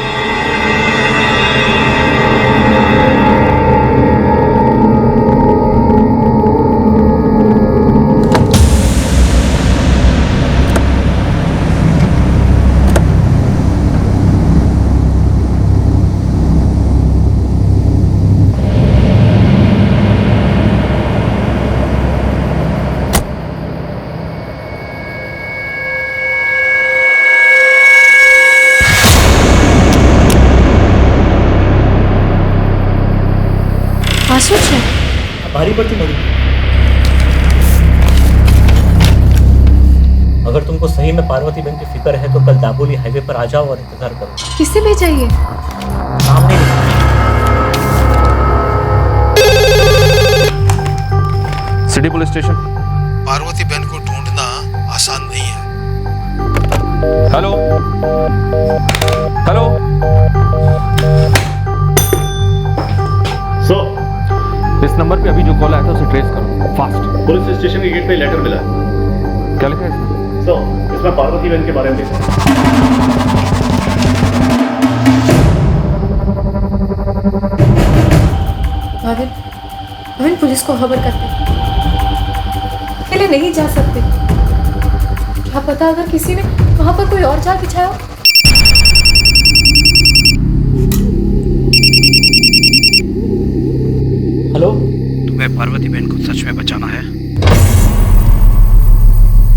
भारी पड़ती मधु। अगर तुमको सही में पार्वती बहन की फिक्र है तो कल दाबोली हाईवे पर आ जाओ और इंतजार करो। किससे भेजा ये? सामने सिटी पुलिस स्टेशन। पार्वती बहन को ढूंढना आसान नहीं है। हेलो हेलो सर इस नंबर पे अभी जो कॉल आया था उसे ट्रेस करो फास्ट। पुलिस स्टेशन के गेट पे लेटर मिला है। क्या लिखा है इसमें? सर इसमें पार्वती बहन के बारे में लिखा है। भाविन पुलिस को खबर करते, अकेले नहीं जा सकते। क्या पता अगर किसी ने वहां पर कोई और जाल बिछाया हो। हेलो, तुम्हें पार्वती बहन को सच में बचाना है?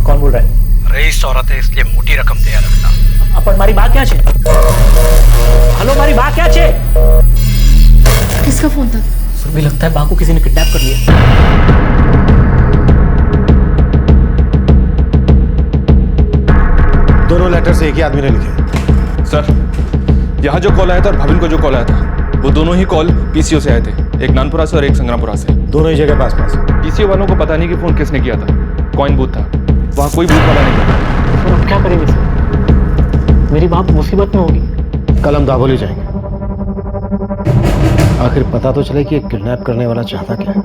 कौन बोल रहा है? रईस औरत है इसलिए मोटी रकम तैयार रखना। अपन मारी बात क्या छे? हेलो मारी बात क्या छे? किसका फोन था? सुरभि लगता है बा को किसी ने किडनैप कर लिया। दोनों लेटर्स एक ही आदमी ने लिखे हैं। सर, यहाँ जो कॉल आया था और भाविन को जो कॉल आया था, वो दोनों ही कॉल पीसीओ से आए थे। एक नानपुरा से और एक संग्रामपुरा से। दोनों ही जगह पास पास। पीसीओ वालों को पता नहीं कि फोन किसने किया था। कॉइन बूथ था, वहाँ कोई बूथ वाला नहीं था। सर अब क्या करेंगे सर? मेरी बात मुसीबत में होगी। कल हम दाभोली जाएंगे, आखिर पता तो चले कि किडनैप करने वाला चाहता क्या है।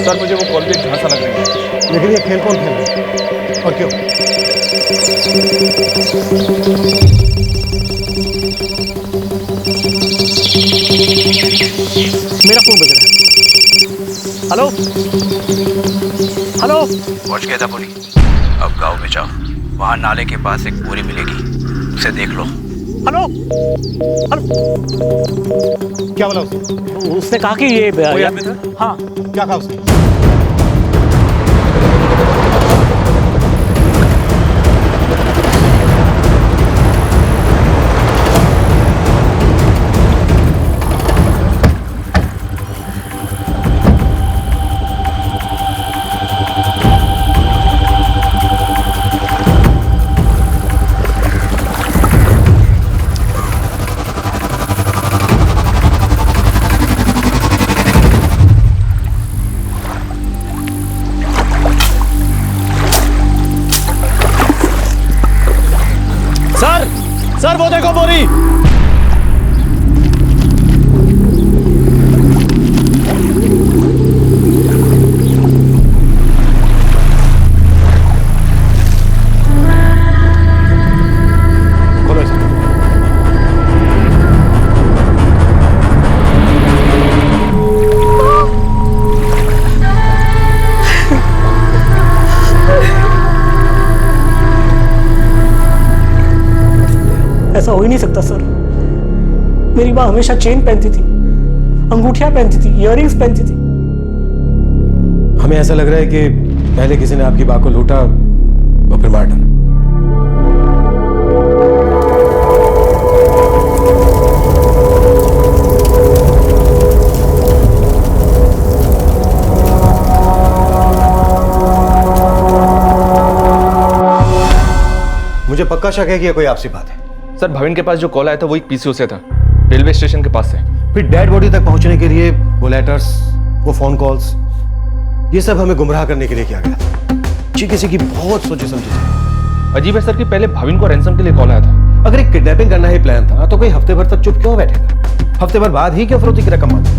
सर, मुझे वो कॉल पे झांसा लग रही है। लेकिन ये खेल कौन खेल रहा है और क्यों? मेरा फोन बज रहा है। Hello hello. पहुंच गया था बोली। अब गांव में जाओ, वहां नाले के पास एक बोरी मिलेगी, उसे देख लो। Hello hello. क्या बोला उसने? उसने कहा कि ये कोई आदमी था? हाँ। क्या कहा उसने? सर वो देखो बोरी। खोलो इसे। ऐसा हो ही नहीं सकता सर। मेरी माँ हमेशा चेन पहनती थी, अंगूठियां पहनती थी, इयररिंग्स पहनती थी। हमें ऐसा लग रहा है कि पहले किसी ने आपकी माँ को लूटा और फिर मार डाला। मुझे पक्का शक है कि यह कोई आपसी बात है। सर, भाविन के पास जो कॉल आया था वो एक पीसीओ से था, रेलवे स्टेशन के पास से। फिर डेड बॉडी तक पहुंचने के लिए वो लेटर्स, वो फोन कॉल्स, ये सब हमें गुमराह करने के लिए किया गया था। जी किसी की बहुत सोची समझी थी। अजीब है सर कि पहले भाविन को रैंसम के लिए कॉल आया था। अगर एक किडनैपिंग करना ही प्लान था तो कोई हफ्ते भर तक चुप क्यों बैठेगा? हफ्ते भर बाद ही क्यों फिरौती की रकम मांगे?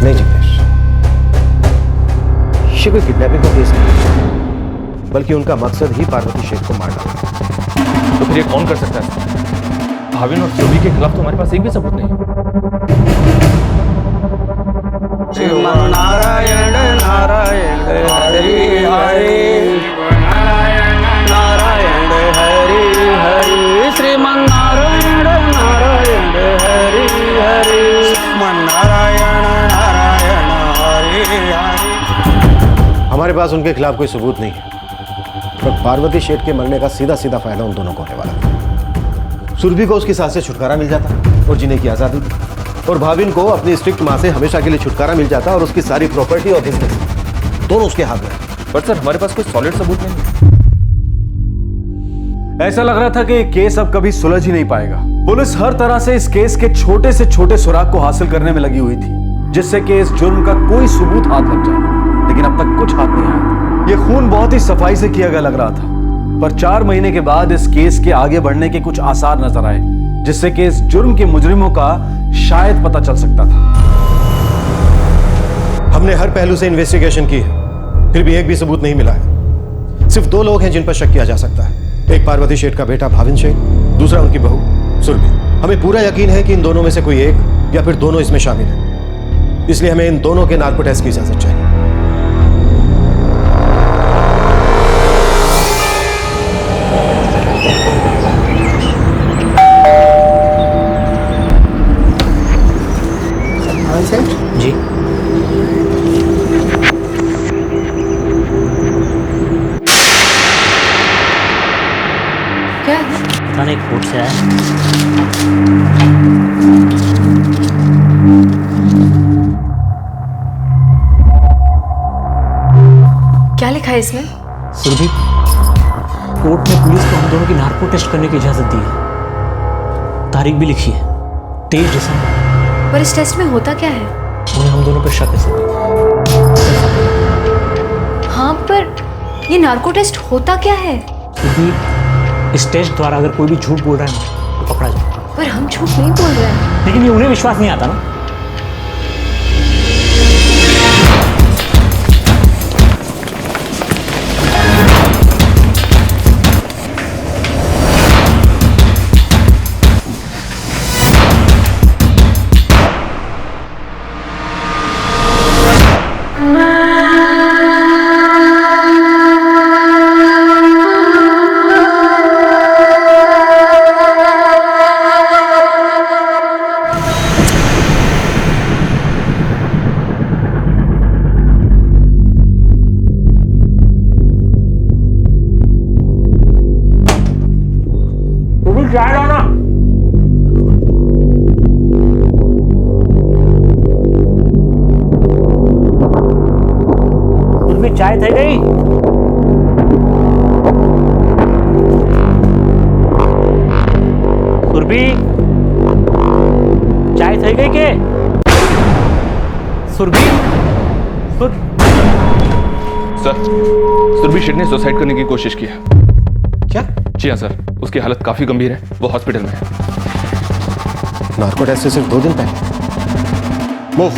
नहीं जिग्नेश, ये कोई किडनैपिंग का केस नहीं, बल्कि उनका मकसद ही पार्वती शेख को मार डालना। तो फिर ये कौन कर सकता है? भाविन और सुरभि के खिलाफ तो हमारे पास एक भी सबूत नहीं है। नारायण नारायण हरि हरि नारायण हरि हरि श्रीमन्नारायण नारायण हरि हरि श्रीमन्नारायण नारायण हरि हरि। हमारे पास उनके खिलाफ कोई सबूत नहीं है, पर पार्वती शेठ के मरने का सीधा सीधा फायदा उन दोनों को होने वाला था। सुरभि को उसकी सास से छुटकारा मिल जाता और जीने की आजादी थी, और भाविन को अपनी स्ट्रिक्ट मां से हमेशा के लिए छुटकारा मिल जाता और उसकी सारी प्रॉपर्टी और बिजनेस दोनों उसके हाथ में। पर सर, हमारे पास कोई सॉलिड सबूत नहीं है। ऐसा लग रहा था कि केस अब कभी सुलझ ही नहीं पाएगा। पुलिस हर तरह से इस केस के छोटे से छोटे सुराग को हासिल करने में लगी हुई थी, जिससे कि इस जुर्म का कोई सबूत हाथ लग जाए, लेकिन अब तक कुछ हाथ नहीं आया। यह खून बहुत ही सफाई से किया गया लग रहा था, पर 4 महीने के बाद इस केस के आगे बढ़ने के कुछ आसार नजर आए, जिससे कि इस जुर्म के मुजरिमों का शायद पता चल सकता था। हमने हर पहलू से इन्वेस्टिगेशन की है, फिर भी एक भी सबूत नहीं मिला है। सिर्फ 2 लोग हैं जिन पर शक किया जा सकता है, एक पार्वती शेठ का बेटा भाविन शेठ, दूसरा उनकी बहू सुरभि। हमें पूरा यकीन है कि इन दोनों में से कोई एक या फिर दोनों इसमें शामिल है, इसलिए हमें इन दोनों के नार्को टेस्ट की इजाजत चाहिए। एक कोर्ट से आया। क्या लिखा है इसमें? सुरभि, कोर्ट ने पुलिस को हम दोनों की नार्को टेस्ट करने की इजाजत दी है। तारीख भी लिखी है, 23 दिसंबर। पर इस टेस्ट में होता क्या है? उन्हें हम दोनों पर शक है सर। हाँ, पर ये नार्को टेस्ट होता क्या है? क्योंकि इस टेस्ट द्वारा अगर कोई भी झूठ बोल रहा है ना तो पकड़ा जाए। पर हम झूठ नहीं बोल रहे हैं। लेकिन ये उन्हें विश्वास नहीं आता ना। चाय लाना। उसमें चाय थी गई। सुरभि, चाय थी गई के? सुरभि, सर, सुरभि शेठ ने सुसाइड करने की कोशिश की है। क्या? जी हाँ सर, उसकी हालत काफी गंभीर है, वो हॉस्पिटल में है। नार्को टेस्ट से सिर्फ 2 दिन पहले। मूव।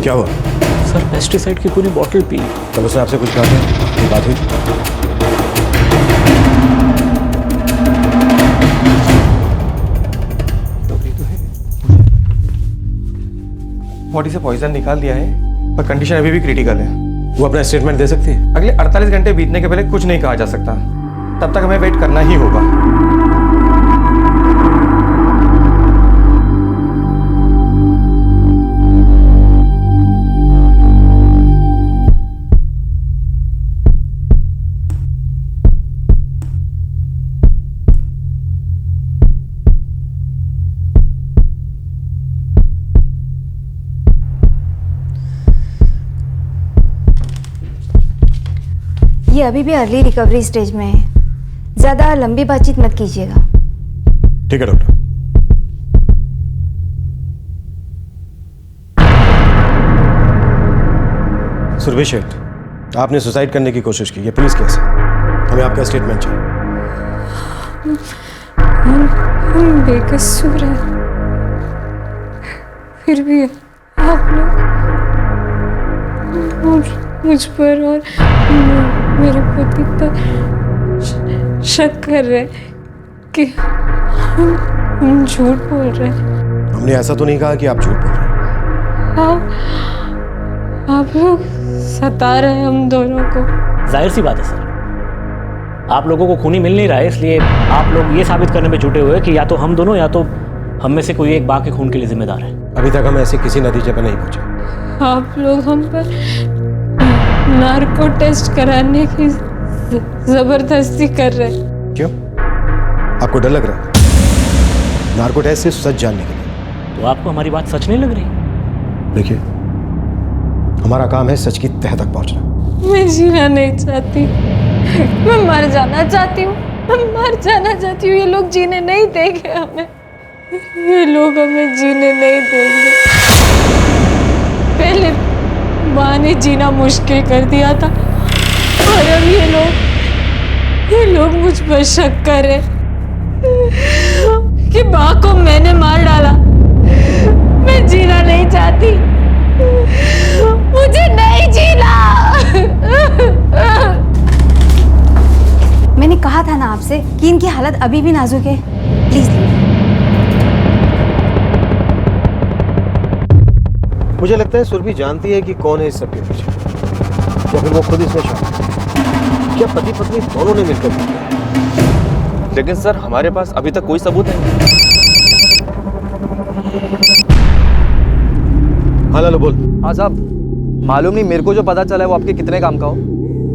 क्या हुआ? सर, पेस्टिसाइड की पूरी बोतल पी। कल उसने आपसे कुछ कहा था? कोई बात हुई? बॉडी से पॉइजन निकाल दिया है, पर कंडीशन अभी भी क्रिटिकल है। वो अपना स्टेटमेंट दे सकती है? अगले 48 घंटे बीतने के पहले कुछ नहीं कहा जा सकता, तब तक हमें वेट करना ही होगा। ये अभी भी अर्ली रिकवरी स्टेज में है, ज्यादा लंबी बातचीत मत कीजिएगा। ठीक है डॉक्टर। सुरभि शेठ, आपने सुसाइड करने की कोशिश की, ये पुलिस केस है, हमें आपका स्टेटमेंट चाहिए। हम बेकसूर हैं, फिर भी आप लोग मुझ पर और मेरे पति पर शक कर रहे कि हम झूठ बोल रहे हैं। हमने ऐसा तो नहीं कहा कि आप झूठ बोल रहे हैं। आप लोग सता रहे हैं हम दोनों को। जाहिर सी बात है सर, आप लोगों को खूनी मिल नहीं रहा है, इसलिए आप लोग ये साबित करने में जुटे हुए कि या तो हम दोनों या तो हम में से कोई एक बा के खून के लिए जिम्मेदार है। अभी तक हम ऐसे किसी नतीजे पर नहीं पहुंचे। आप लोग हम पर नार्को टेस्ट कराने की जबरदस्ती कर रहे हैं। क्यों? आपको डर लग रहा है? नार्को टेस्ट सिर्फ सच जानने के लिए। तो आपको हमारी बात सच नहीं लग रही? देखिए, हमारा काम है सच की तह तक पहुंचना। मैं जीना नहीं चाहती, मैं मर जाना चाहती हूँ, मैं मर जाना चाहती हूँ। ये लोग जीने नहीं देंगे हमें, ये लोग हमें जीने नहीं देंगे। पहले माँ ने जीना मुश्किल कर दिया था और अब ये लोग मुझ पर शक कर रहे कि माँ को मैंने मार डाला। मैं जीना नहीं चाहती, मुझे नहीं जीना। मैंने कहा था ना आपसे कि इनकी हालत अभी भी नाजुक है, प्लीज लीजिए। मुझे लगता है सुरभि जानती है कि कौन है इस सबके पीछे, या फिर वो खुद इसमें शामिल है। क्या पति पत्नी दोनों ने मिलकर किया? लेकिन सर, हमारे पास अभी तक कोई सबूत नहीं। लालू बोल। हाँ साहब, मालूम नहीं मेरे को जो पता चला है वो आपके कितने काम का हो,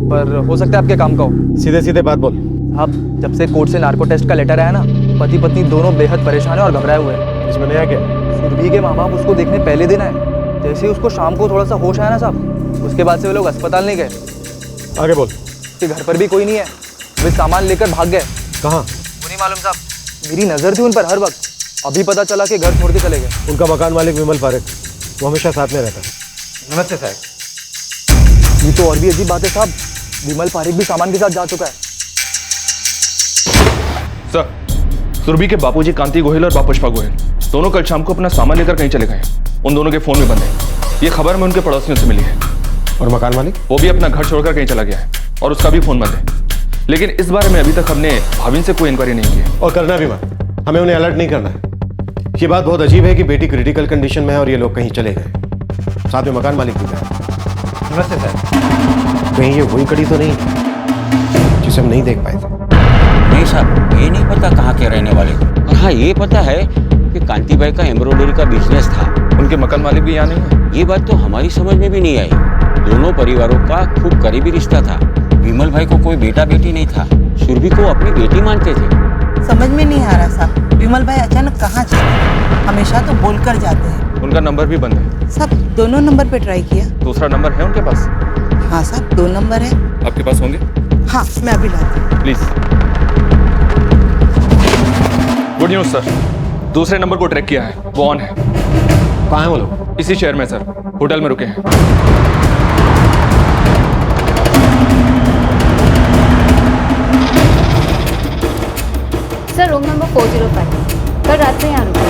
पर हो सकता है आपके काम का हो। सीधे सीधे बात बोल। साहब, जब से कोर्ट से नार्को टेस्ट का लेटर आया ना, पति पत्नी दोनों बेहद परेशान है और घबराए हुए हैं। इसमें नया क्या? सुरभि के माँ बाप उसको देखने पहले दिन आए, जैसे ही उसको शाम को थोड़ा सा होश आया ना साहब, उसके बाद से वो लोग अस्पताल नहीं गए। आगे बोल। उसके घर पर भी कोई नहीं है, वे सामान लेकर भाग गए। कहाँ? वो नहीं मालूम साहब, मेरी नजर थी उन पर हर वक्त, अभी पता चला कि घर छोड़ के चले गए। उनका मकान मालिक विमल पारेख, वो हमेशा साथ में रहता है। नमस्ते साहब। ये तो और भी अजीब बात है साहब, विमल पारेख भी सामान के साथ जा चुका है। सर, सुरभि के बापूजी कांति गोहिल और बाप पुष्पा गोहिल दोनों कल शाम को अपना सामान लेकर कहीं चले गए। उन दोनों के फोन में बंद है। ये खबर में उनके पड़ोसियों से मिली है। और मकान मालिक? वो भी अपना घर छोड़कर कहीं चला गया है और उसका भी फोन बंद है। लेकिन इस बारे में अभी तक हमने भाविन से कोई इंक्वायरी नहीं की है। और करना भी मत, हमें उन्हें अलर्ट नहीं करना है। ये बात बहुत अजीब है कि बेटी क्रिटिकल कंडीशन में है और ये लोग कहीं चले गए, साथ में मकान मालिक भी गए। नमस्ते सर। कहीं ये वही कड़ी तो नहीं जिसे हम नहीं देख पाए थे? नहीं साहब, ये नहीं पता कहाँ के रहने वाले, और हाँ ये पता है कि कांति भाई का एम्ब्रॉयडरी का बिजनेस था। उनके मकान मालिक भी यहाँ नहीं है। ये बात तो हमारी समझ में भी नहीं आई। दोनों परिवारों का खूब करीबी रिश्ता था। विमल भाई को कोई बेटा बेटी नहीं था, सुरभि को अपनी बेटी मानते थे। समझ में नहीं आ रहा साहब, विमल भाई अचानक कहाँ चले? हमेशा तो बोलकर जाते हैं। उनका नंबर भी बंद है। साहब, दोनों नंबर पे ट्राई किया? दूसरा नंबर है उनके पास? हाँ साहब, 2 नंबर है। आपके पास होंगे? हाँ, मैं अभी लाती हूँ। प्लीज। गुड न्यूज सर, दूसरे नंबर को ट्रैक किया है, वो ऑन है। कहाँ है वो लोग? इसी शहर में सर, होटल में रुके हैं। सर, रूम नंबर 405, कल रात में यहाँ रुके।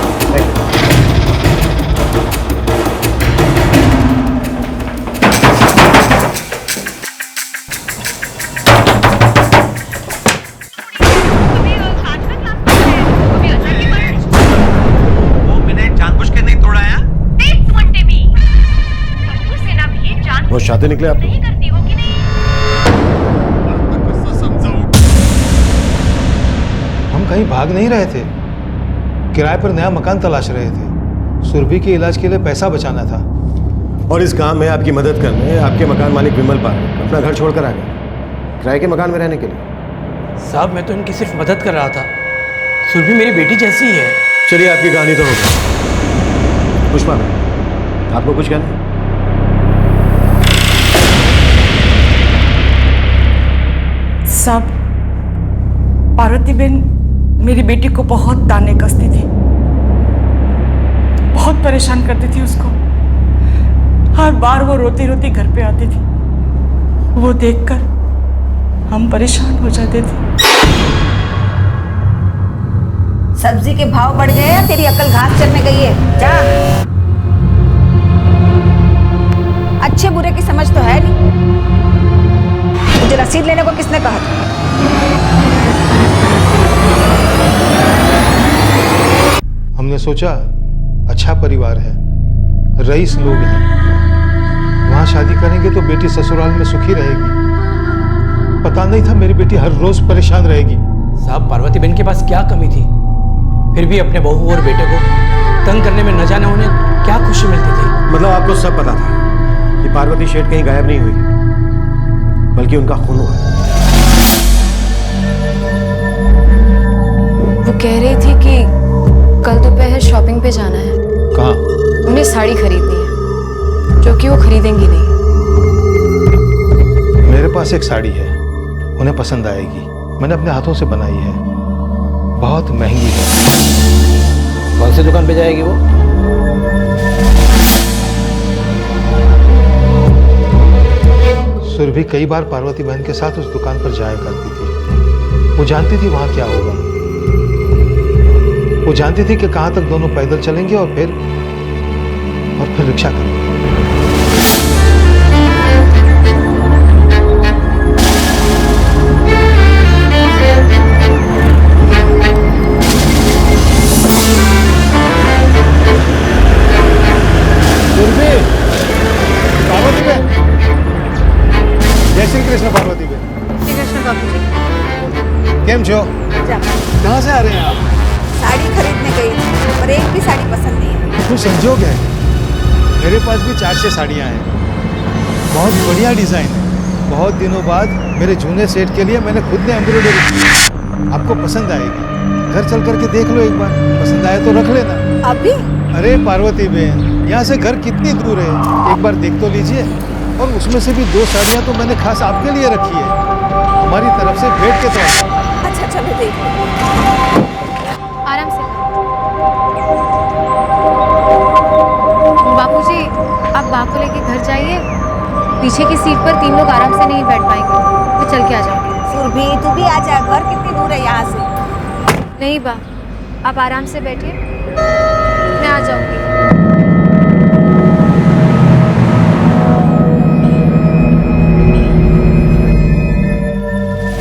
वो शादी निकले आप? हम कहीं भाग नहीं रहे थे, किराए पर नया मकान तलाश रहे थे। सुरभि के इलाज के लिए पैसा बचाना था। और इस काम में आपकी मदद करने आपके मकान मालिक विमल पारेख अपना घर छोड़कर आ गए किराए के मकान में रहने के लिए। साहब, मैं तो इनकी सिर्फ मदद कर रहा था। सुरभि मेरी बेटी जैसी ही है। चलिए, आपकी कहानी तो हो गई। पुष्पा, आपको कुछ कहना है? साहब, पार्वती बहन मेरी बेटी को बहुत ताने कसती थी, बहुत परेशान करती थी उसको। हर बार वो रोती रोती घर पे आती थी, वो देखकर हम परेशान हो जाते थे। सब्जी के भाव बढ़ गए या तेरी अकल घास चरने गई है? जा। अच्छे बुरे की समझ तो है नहीं। मुझे रसीद लेने को किसने कहा था? हमने सोचा अच्छा परिवार है, रईस लोग हैं, वहां शादी करेंगे तो बेटी ससुराल में सुखी रहेगी। पता नहीं था मेरी बेटी हर रोज परेशान रहेगी। साहब, पार्वती बहन के पास क्या कमी थी, फिर भी अपने बहू और बेटे को तंग करने में न जाने उन्हें क्या खुशी मिलती थी। मतलब आपको सब पता था कि पार्वती शेठ कहीं गायब नहीं हुई, बल्कि उनका खून हुआ। वो कह रही थी कि कल दोपहर शॉपिंग पे जाना है। कहाँ? उन्हें साड़ी खरीदनी है, जो कि वो खरीदेंगी नहीं। मेरे पास एक साड़ी है, उन्हें पसंद आएगी। मैंने अपने हाथों से बनाई है, बहुत महंगी है। कौन सी दुकान पे जाएगी वो? सुरभि कई बार पार्वती बहन के साथ उस दुकान पर जाया करती थी। वो जानती थी वहां क्या होगा। वो जानती थी कि कहां तक दोनों पैदल चलेंगे और फिर रिक्शा करेंगे। पार्वती बहन, जय श्री कृष्ण। पार्वती बहन, श्री कृष्ण बाबूजी। केम छो? कहाँ से आ रहे हैं आप? साड़ी खरीदने गई थी, पर एक भी साड़ी पसंद नहीं है। तू संजोग है, मेरे पास भी 4-6 साड़ियाँ हैं, बहुत बढ़िया डिज़ाइन है। बहुत दिनों बाद मेरे जूनियर सेट के लिए मैंने खुद ने एम्ब्रॉयडरी की। आपको पसंद आएगी, घर चल करके देख लो एक बार, पसंद आए तो रख लेना। अभी? अरे पार्वती बहन, यहाँ से घर कितनी दूर है, एक बार देख तो लीजिए। और उसमें से भी 2 साड़ियाँ तो मैंने खास आपके लिए रखी है, हमारी तरफ से भेंट के तौर पर। अच्छा चलो देख लो। आराम से। बापूजी, आप बा को लेके घर जाइए। पीछे की सीट पर 3 लोग आराम से नहीं बैठ पाएंगे, तो चल के आ जाओगे। सुरभि, तू भी आ जा, घर कितनी दूर है यहाँ से? नहीं बा, आप आराम से बैठिए, मैं आ जाऊंगी।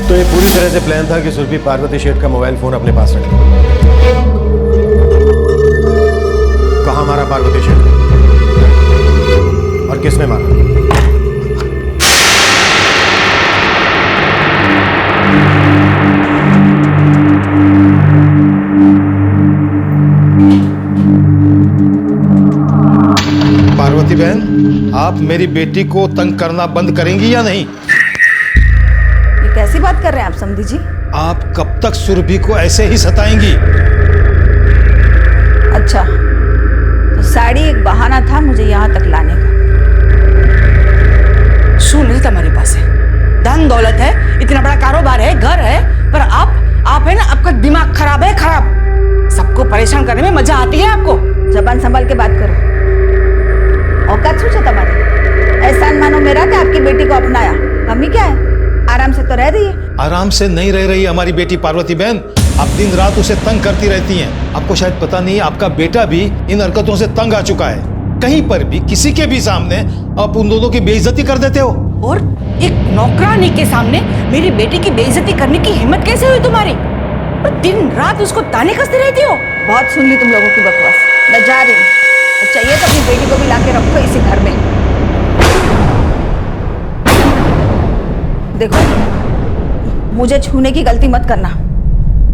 तो ये पूरी तरह से प्लान था कि सुरभि पार्वती शेठ का मोबाइल फोन अपने पास रखे। कहाँ मारा पार्वती शेठ को और किसने मारा? पार्वती बहन, आप मेरी बेटी को तंग करना बंद करेंगी या नहीं? ये कैसी बात कर रहे हैं आप समधी जी? आप कब तक सुरभि को ऐसे ही सताएंगी? अच्छा, तो साड़ी एक बहाना था मुझे यहाँ तक लाने का। શું नहीं तुम्हारे पास है? धन दौलत है, इतना बड़ा कारोबार है, घर है, पर आप है ना, आपका दिमाग खराब है, खराब। सबको परेशान करने में मजा आती है आपको। जबान संभाल के बात करो। औकात सोचा तुम्हारी? एहसान मानो मेरा कि आपकी बेटी को अपनाया, कमी क्या है? आराम से तो रह रही है। आराम से नहीं रह रही हमारी बेटी पार्वती बहन, आप दिन रात उसे तंग करती रहती हैं। आपको शायद पता नहीं, आपका बेटा भी इन हरकतों से तंग आ चुका है। कहीं पर भी किसी के भी सामने आप उन दोनों की बेइज्जती कर देते हो। और एक नौकरानी के सामने मेरी बेटी की बेइज्जती करने की हिम्मत कैसे हुई तुम्हारी? और दिन रात उसको ताने कसते रहती हो। बहुत सुन ली तुम लोगों की बकवास, मैं जा रही हूँ। चाहिए तो अपनी बेटी को भी लाके रखो इसी घर में। देखो, मुझे छूने की गलती मत करना,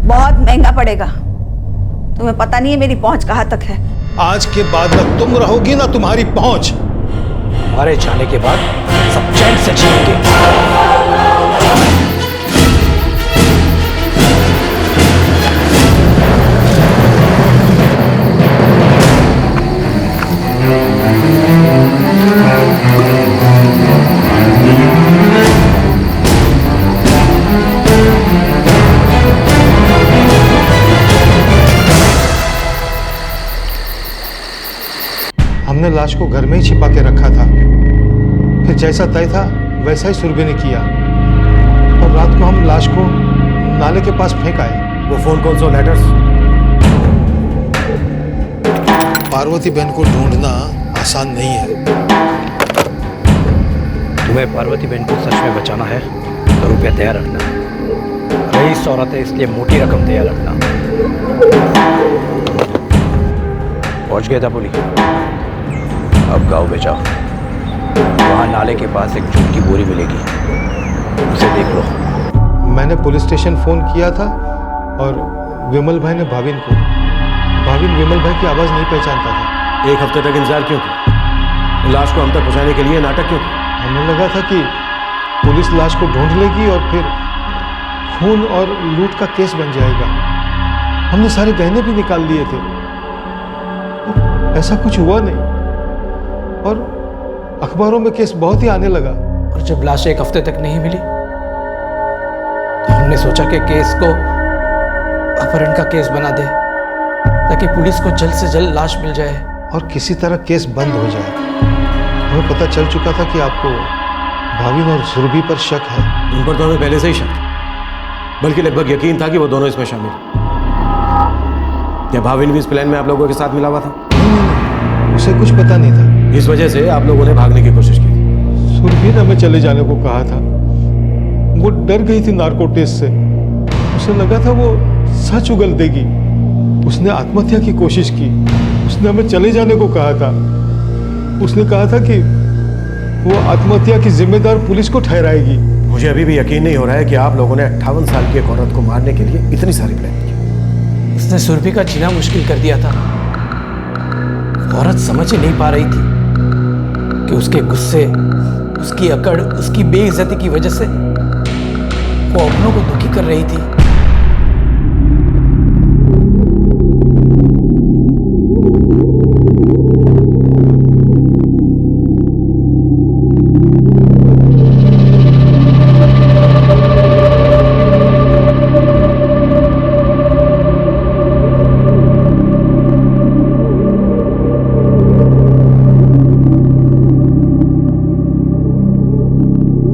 बहुत महंगा पड़ेगा। तुम्हें पता नहीं है मेरी पहुंच कहाँ तक है। आज के बाद न तुम रहोगी ना तुम्हारी पहुंच। हमारे जाने के बाद सब चैन से जिएंगे। हमने लाश को घर में ही छिपा के रखा था, फिर जैसा तय था वैसा ही सुरभि ने किया, और रात को हम लाश को नाले के पास फेंक आए। वो फोन कॉल्स और लेटर्स? पार्वती बहन को ढूंढना आसान नहीं है। तुम्हें पार्वती बहन को सच में बचाना है तो रुपया तैयार रखना। रईस औरत है, इसलिए मोटी रकम तैयार रखना। पहुंच गया था पुली, अब गांव में जाओ, वहां नाले के पास एक जूट की बोरी मिलेगी, उसे देख लो। मैंने पुलिस स्टेशन फोन किया था और विमल भाई ने भाविन को। भाविन विमल भाई की आवाज नहीं पहचानता था। 1 हफ्ते तक इंतजार क्यों किया? लाश को हम तक पहुंचाने के लिए नाटक क्यों किया? हमें लगा था कि पुलिस लाश को ढूंढ लेगी और फिर खून और लूट का केस बन जाएगा। हमने सारे गहने भी निकाल लिए थे, ऐसा कुछ हुआ नहीं, और अखबारों में केस बहुत ही आने लगा। और जब लाश 1 हफ्ते तक नहीं मिली तो हमने सोचा कि केस को अपहरण का केस बना दे, ताकि पुलिस को जल्द से जल्द लाश मिल जाए और किसी तरह केस बंद हो जाए। हमें पता चल चुका था कि आपको भाविन और सुरभि पर शक है। उन पर तो हमें पहले से ही शक था, बल्कि लगभग यकीन था कि वो दोनों इसमें शामिल। क्या भाविन भी इस प्लान में आप लोगों के साथ मिला हुआ था? उसे कुछ पता नहीं था। इस वजह से आप लोगों ने भागने की कोशिश की थी। सुरभि ने हमें चले जाने को कहा था, वो डर गई थी नार्को टेस्ट से। उसे लगा था वो सच उगल देगी। उसने आत्महत्या की कोशिश की। उसने हमें चले जाने को कहा था। उसने कहा था कि वो आत्महत्या की जिम्मेदार पुलिस को ठहराएगी। मुझे अभी भी यकीन नहीं हो रहा है कि आप लोगों ने 58 साल की एक औरत को मारने के लिए इतनी सारी प्लान की। उसने सुरभि का जीना मुश्किल कर दिया था। औरत समझ ही नहीं पा रही थी कि उसके गुस्से, उसकी अकड़, उसकी बेइज्जती की वजह से वो अपनों को दुखी कर रही थी।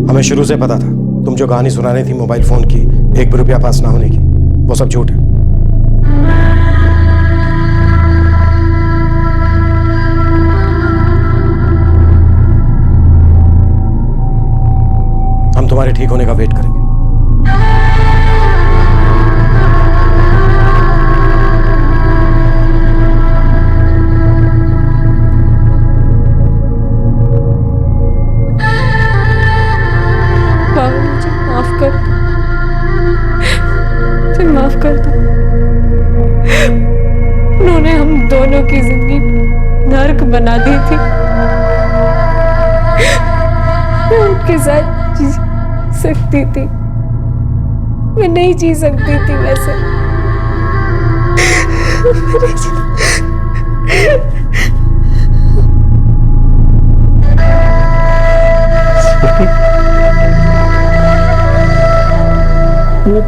हमें शुरू से पता था तुम जो कहानी सुनानी थी मोबाइल फोन की, 1 भी रुपया पास ना होने की, वो सब झूठ है। हम तुम्हारे ठीक होने का वेट करेंगे। माफ कर दो। उन्होंने हम दोनों की जिंदगी नर्क बना दी थी। मैं उनके साथ जी सकती थी, मैं नहीं जी सकती थी वैसे। वो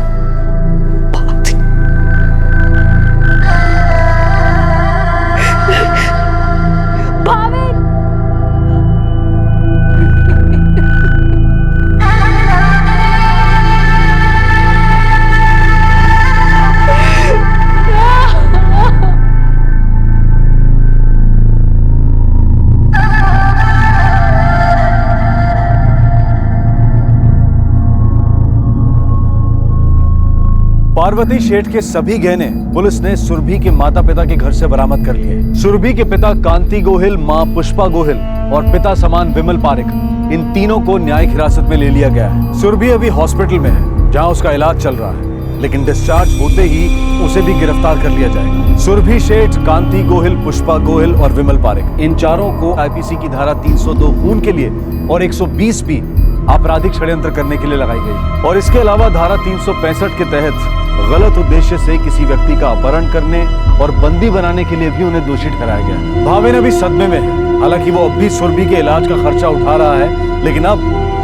पार्वती शेठ के सभी गहने पुलिस ने सुरभि के माता पिता के घर से बरामद कर लिए। सुरभि के पिता कांति गोहिल, मां पुष्पा गोहिल और पिता समान विमल पारेख, इन तीनों को न्यायिक हिरासत में ले लिया गया है। सुरभि अभी हॉस्पिटल में है जहां उसका इलाज चल रहा है, लेकिन डिस्चार्ज होते ही उसे भी गिरफ्तार कर लिया जाएगा। सुरभि शेठ, कांति गोहिल, पुष्पा गोहिल और विमल पारेख, इन चारों को आईपीसी की धारा 302 खून के लिए और 120 भी आपराधिक षड्यंत्र करने के लिए लगाई गई। और इसके अलावा धारा 365 के तहत गलत उद्देश्य से किसी व्यक्ति का अपहरण करने और बंदी बनाने के लिए भी उन्हें दोषी ठहराया गया। भावेन अभी सदमे में है, हालांकि वो अब भी सुरभि के इलाज का खर्चा उठा रहा है, लेकिन अब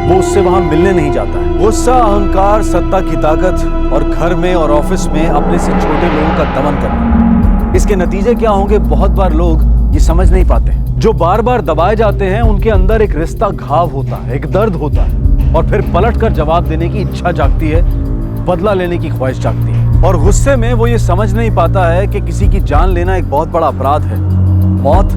वो उससे वहां मिलने नहीं जाता है। गुस्सा, अहंकार, सत्ता की ताकत और घर में और ऑफिस में अपने से छोटे लोगों का दमन करना, इसके नतीजे क्या होंगे बहुत बार लोग ये समझ नहीं पाते। जो बार बार दबाए जाते हैं उनके अंदर एक रिश्ता घाव होता है, एक दर्द होता है, और फिर पलट कर जवाब देने की इच्छा जागती है, बदला लेने की ख्वाहिश जागती है। और गुस्से में वो ये समझ नहीं पाता है कि किसी की जान लेना एक बहुत बड़ा अपराध है। मौत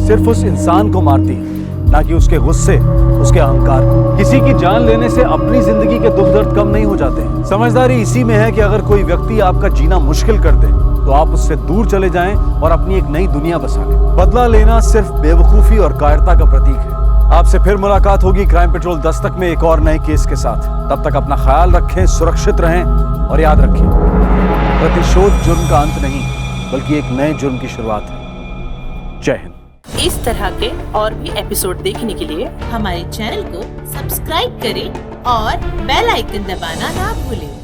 सिर्फ उस इंसान को मारती है, ना कि उसके गुस्से, उसके अहंकार को। किसी की जान लेने से अपनी जिंदगी के दुख दर्द कम नहीं हो जाते। समझदारी इसी में है कि अगर कोई व्यक्ति आपका जीना मुश्किल कर दे तो आप उससे दूर चले जाएं और अपनी एक नई दुनिया बसा लें। बदला लेना सिर्फ बेवकूफी और कायरता का प्रतीक है। आपसे फिर मुलाकात होगी क्राइम पेट्रोल दस्तक में एक और नए केस के साथ। तब तक अपना ख्याल रखें, सुरक्षित रहें और याद रखें, प्रतिशोध जुर्म का अंत नहीं बल्कि एक नए जुर्म की शुरुआत है। जय हिंद। इस तरह के और भी एपिसोड देखने के लिए हमारे चैनल को सब्सक्राइब करें और बेल आइकन दबाना ना भूलें।